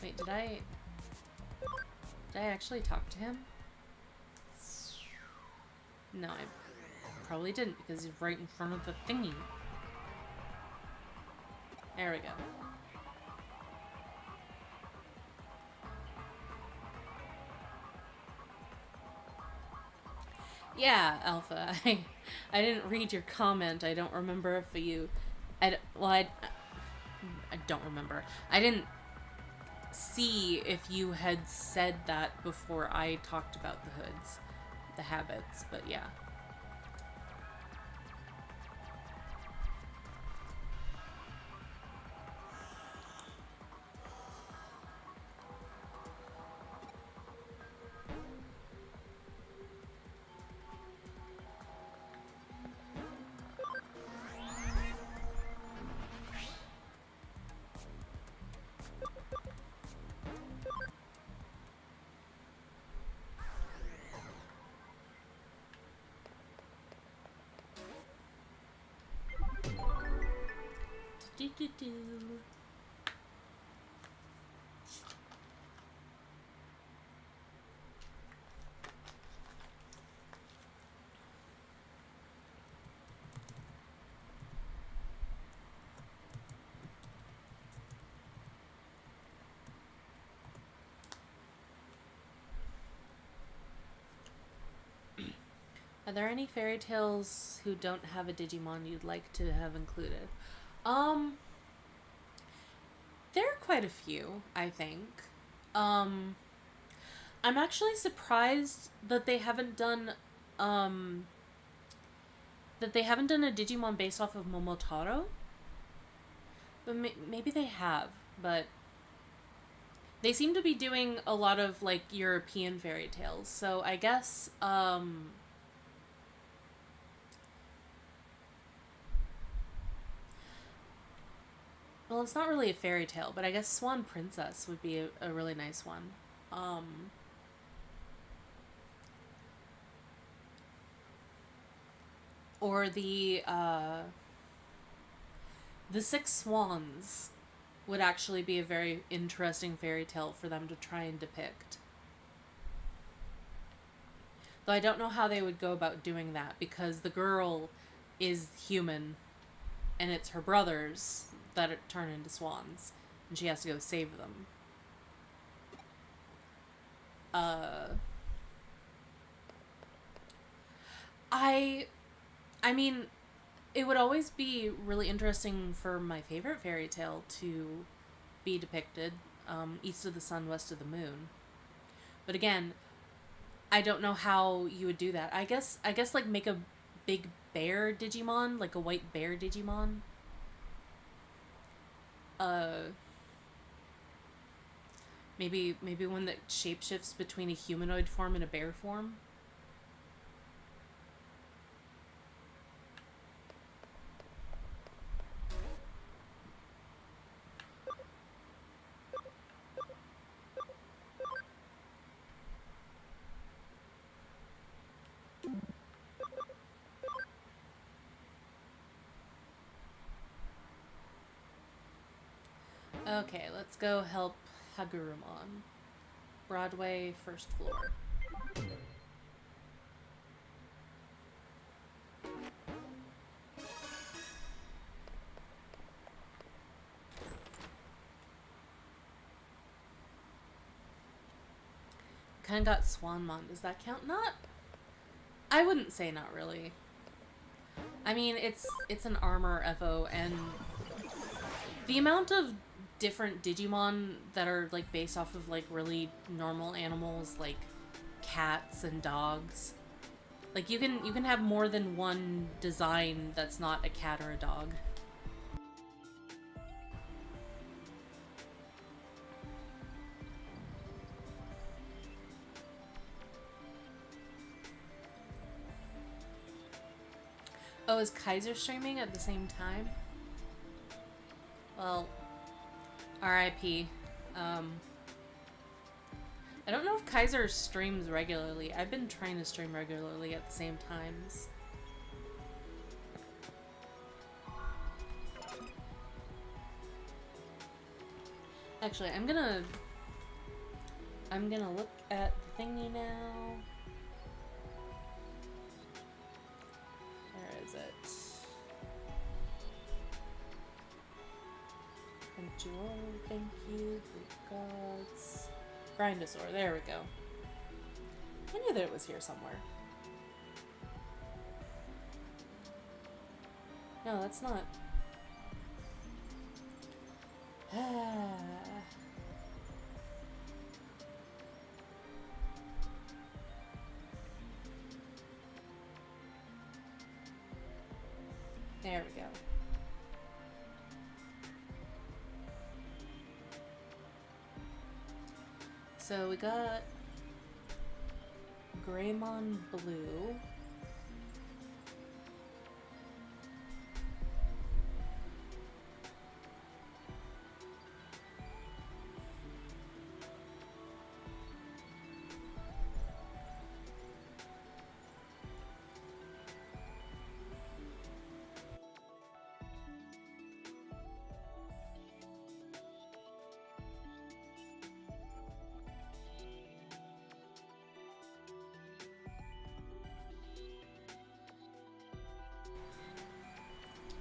Wait, did I actually talk to him? No, I probably didn't because he's right in front of the thingy. There we go. Yeah, Alpha. I didn't read your comment. I don't remember if you... I don't remember. I didn't see if you had said that before I talked about the hoods. The habits, but yeah. Do, do, do. Are there any fairy tales who don't have a Digimon you'd like to have included? There are quite a few, I think. I'm actually surprised that they haven't done a Digimon based off of Momotaro. But maybe they have, but they seem to be doing a lot of like European fairy tales. So I guess well, it's not really a fairy tale, but I guess Swan Princess would be a really nice one. Or the Six Swans would actually be a very interesting fairy tale for them to try and depict. Though I don't know how they would go about doing that, because the girl is human and it's her brothers that turn into swans, and she has to go save them. I mean, it would always be really interesting for my favorite fairy tale to be depicted, East of the Sun, West of the Moon. But again, I don't know how you would do that. I guess like make a big bear Digimon, like a white bear Digimon. Maybe one that shapeshifts between a humanoid form and a bear form. Okay, let's go help Hagurumon. Broadway, first floor. Kinda got Swanmon. Does that count? Not... I wouldn't say not really. I mean, it's an armor Evo, and the amount of different Digimon that are like based off of like really normal animals like cats and dogs. Like you can have more than one design that's not a cat or a dog. Oh, is Kaiser streaming at the same time? Well, RIP. I don't know if Kaiser streams regularly. I've been trying to stream regularly at the same times. Actually, I'm gonna look at the thingy now. Where is it? Crunchyroll, thank you. Greek gods. Grindosaur, there we go. I knew that it was here somewhere. No, that's not. There we go. So we got Greymon Blue.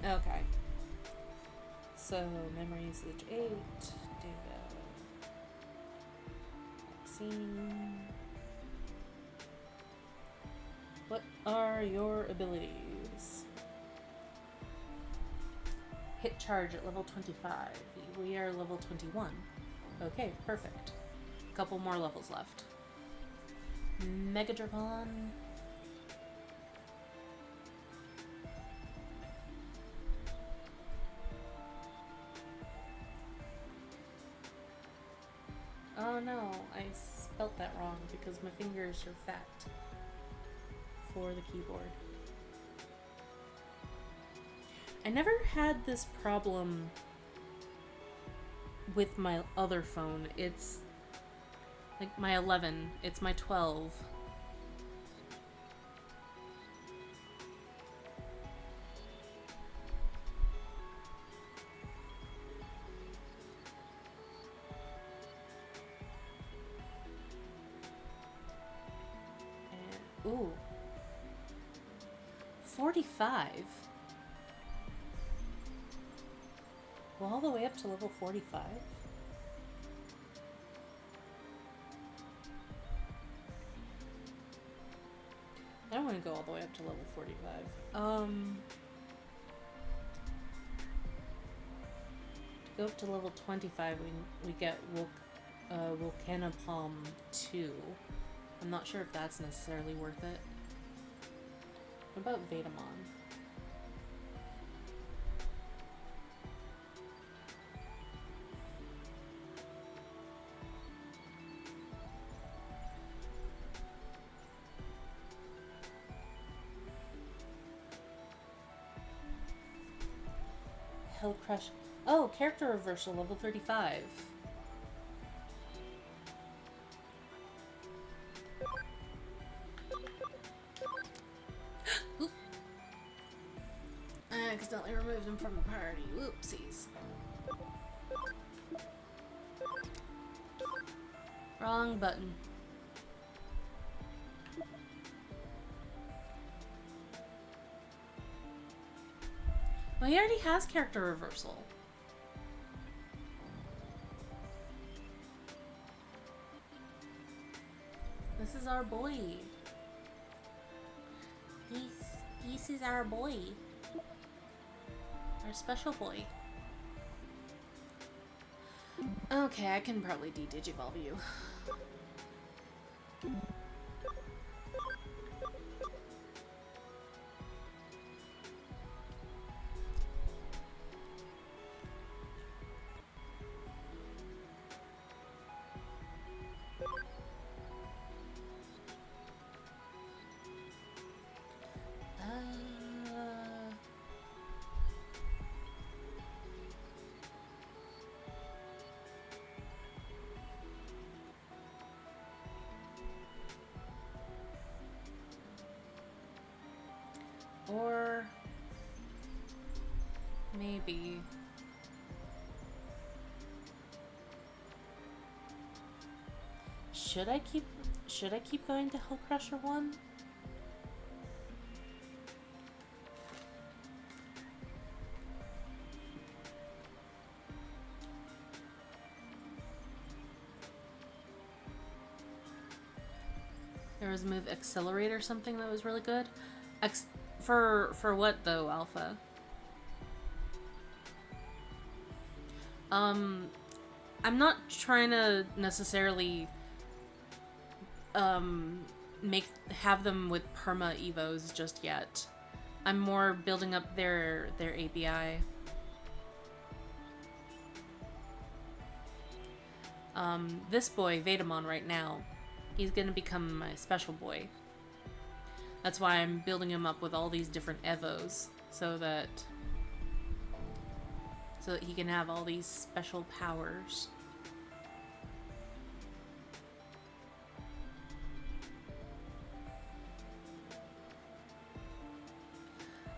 Okay. So, memories age 8, data, vaccine. What are your abilities? Hit charge at level 25. We are level 21. Okay, perfect. Couple more levels left. Mega Dracon. Oh no, I spelt that wrong because my fingers are fat for the keyboard. I never had this problem with my other phone. It's like my 11, it's my 12. And, ooh. 45? Well, all the way up to level 45? I don't want to go all the way up to level 45. To go up to level 25, we get Volcanopalm 2. I'm not sure if that's necessarily worth it. What about Vetamon? Hell Crush. Oh, character reversal, level 35. Oop. I accidentally removed him from the party. Whoopsies. Wrong button. Well, he already has character reversal. This is our boy. This is our boy. Our special boy. Okay, I can probably de-digivolve you. Or maybe should I keep going to Hell Crusher 1? There was a move Accelerate or something that was really good. For what though, Alpha? I'm not trying to necessarily have them with perma evos just yet. I'm more building up their API. This boy, Vetamon, right now, he's gonna become my special boy. That's why I'm building him up with all these different evos, so that he can have all these special powers.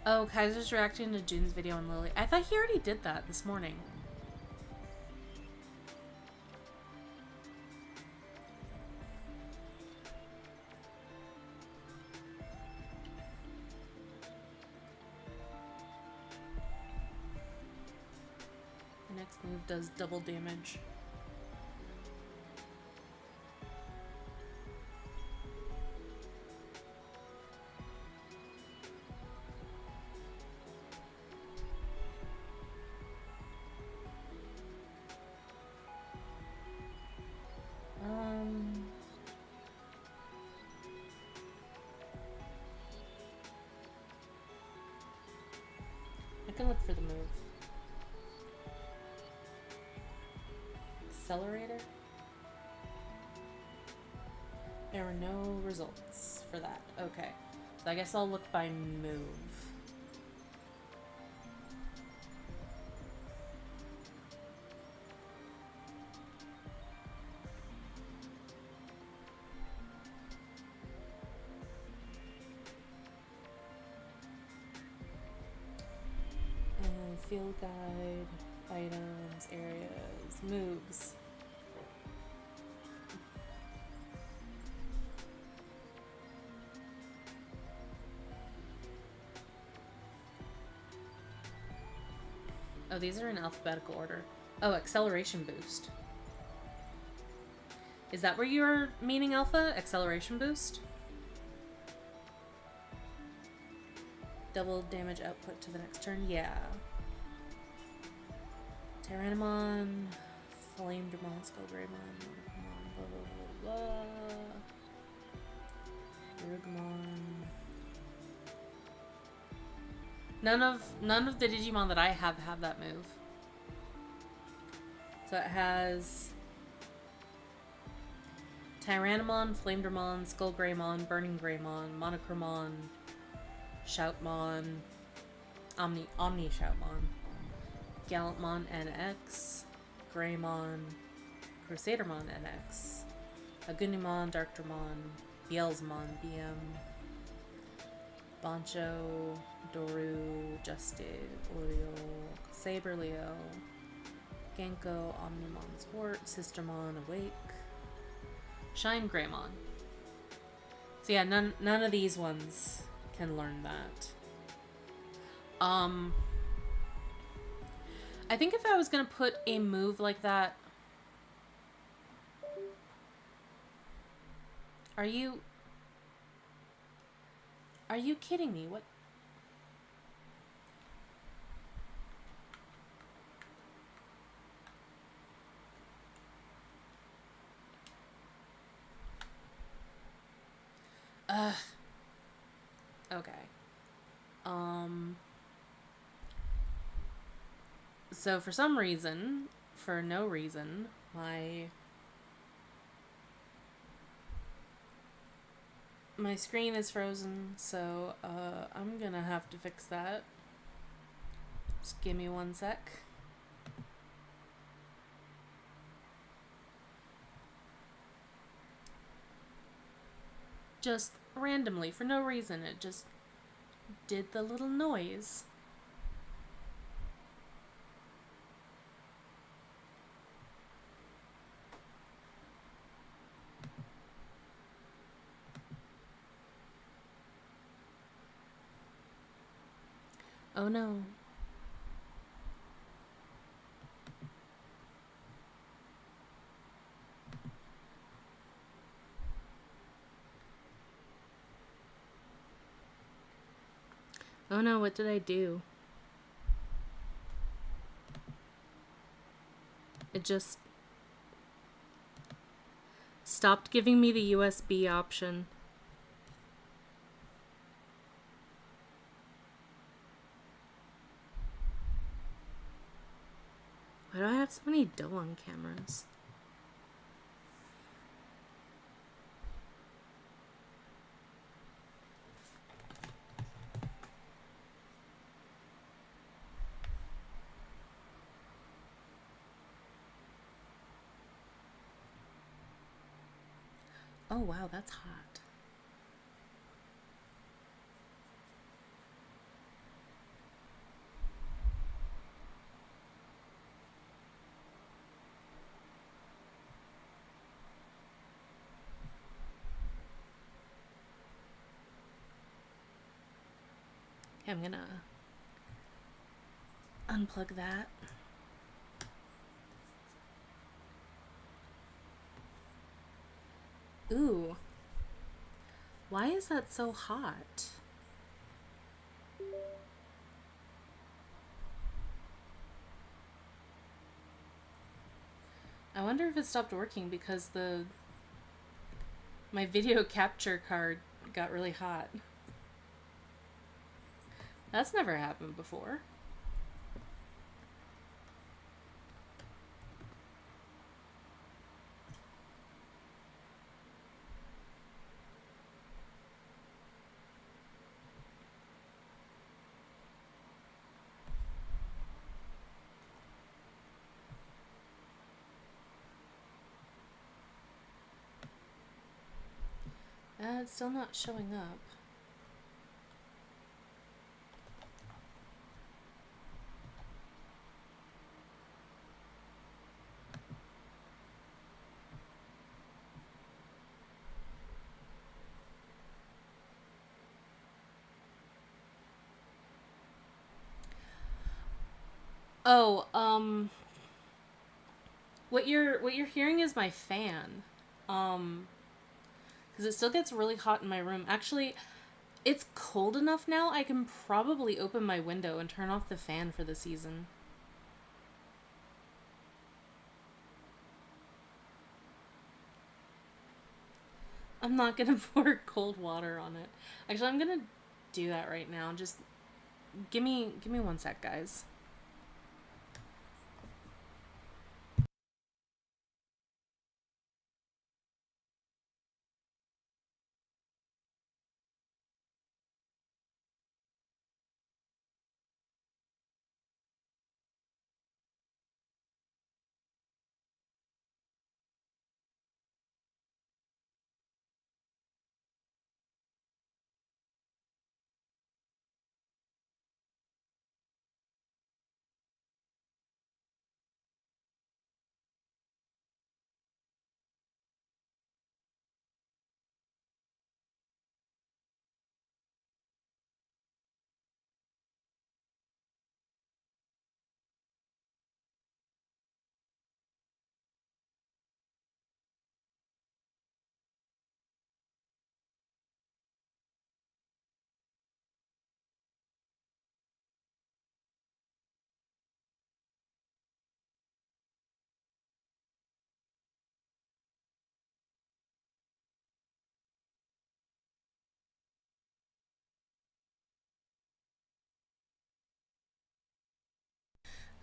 Oh, Kaiser's reacting to June's video on Lily. I thought he already did that this morning. does double damage. I can look for the move. Accelerator? There were no results for that. Okay. So I guess I'll look by move. And field guide, items, areas, moves. Oh, these are in alphabetical order. Oh, acceleration boost. Is that where you're meaning alpha? Acceleration boost? Double damage output to the next turn? Yeah. Tyrannomon, Flamedramon, Skullgreymon, blah blah blah blah. Rugmon. None of the Digimon that I have that move. So it has Tyrannomon, Flamedramon, Skullgreymon, Burning Greymon, Monochromon, Shoutmon, Omni Shoutmon, Gallantmon NX, Greymon, Crusadermon NX, Agunimon, Darkdramon, Bielzmon BM, Bancho, Doru, Justed, Oreo, Saber Leo, Genko, Omnimon Sport, Sistermon Awake, Shine Greymon. So yeah, none of these ones can learn that. I think if I was gonna put a move like that, are you kidding me? What? Okay. So for some reason, for no reason, my screen is frozen, so I'm gonna have to fix that. Just give me 1 sec. Just randomly, for no reason, it just did the little noise. Oh no. Oh no, what did I do? It just stopped giving me the USB option. Why do I have so many Doan cameras? Oh wow, that's hot. Okay, I'm gonna unplug that. Ooh. Why is that so hot? I wonder if it stopped working because my video capture card got really hot. That's never happened before. It's still not showing up. Oh, what you're hearing is my fan. Because it still gets really hot in my room. Actually, it's cold enough now, I can probably open my window and turn off the fan for the season. I'm not gonna pour cold water on it. Actually, I'm gonna do that right now. Just give me 1 sec, guys.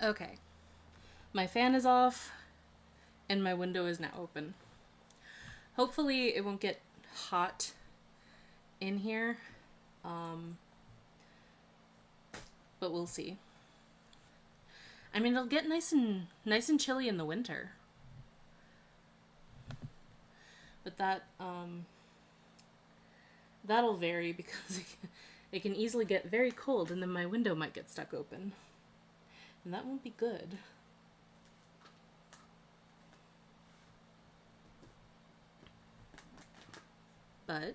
Okay. My fan is off, and my window is now open. Hopefully it won't get hot in here, but we'll see. I mean, it'll get nice and chilly in the winter, but that'll vary because it can easily get very cold, and then my window might get stuck open, and that won't be good. But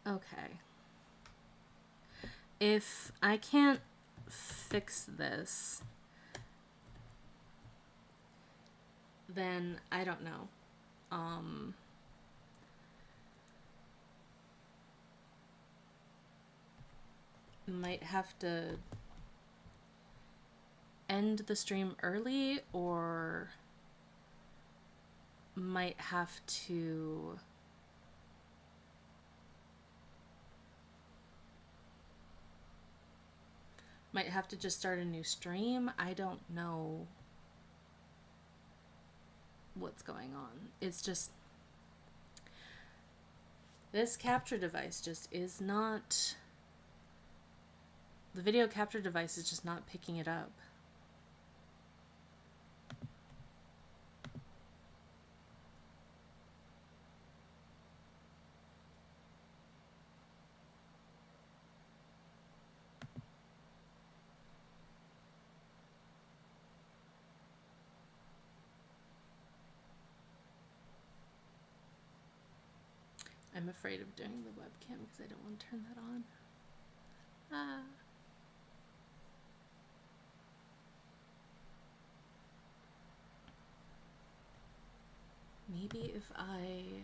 okay. If I can't fix this, then I don't know. Might have to end the stream early, or might have to just start a new stream. I don't know what's going on. It's just this capture device just is not, the video capture device is just not picking it up. I'm afraid of doing the webcam because I don't want to turn that on. Ah. Maybe if I...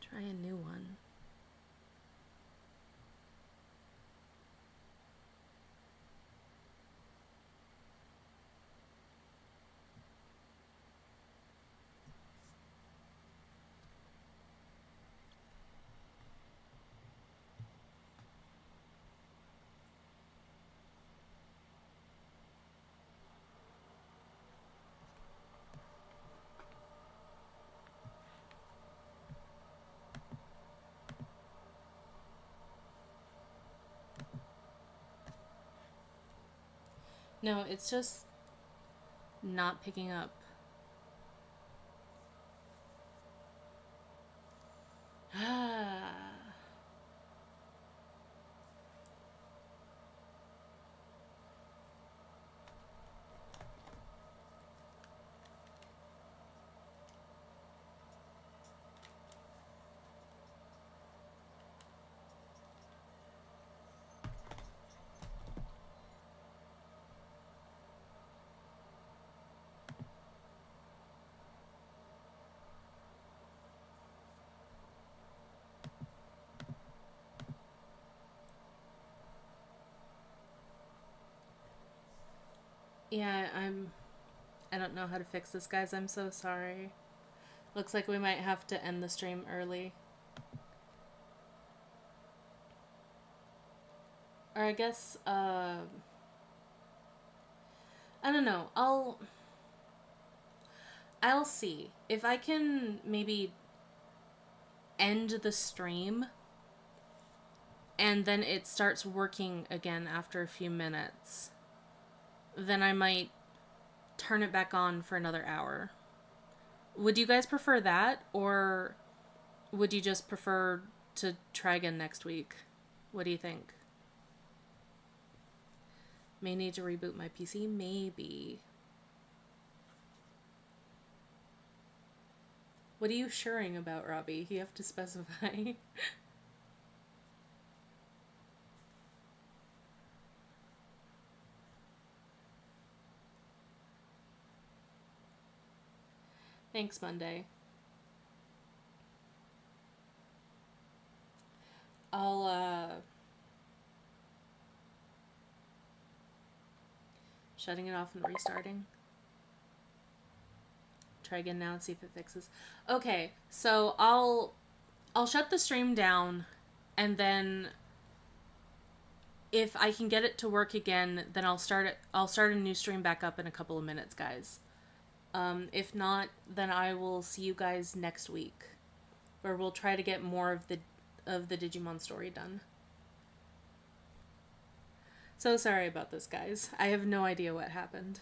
try a new one. No, it's just not picking up. Ah. Yeah, I don't know how to fix this, guys. I'm so sorry. Looks like we might have to end the stream early. Or I guess, I don't know. I'll see. If I can maybe end the stream and then it starts working again after a few minutes, then I might turn it back on for another hour. Would you guys prefer that, or would you just prefer to try again next week? What do you think? May need to reboot my PC? Maybe. What are you suring about, Robbie? You have to specify. Thanks, Monday. I'll, shutting it off and restarting. Try again now and see if it fixes. Okay, so I'll shut the stream down, and then if I can get it to work again, then I'll start a new stream back up in a couple of minutes, guys. If not, then I will see you guys next week, where we'll try to get more of the Digimon story done. So sorry about this, guys. I have no idea what happened.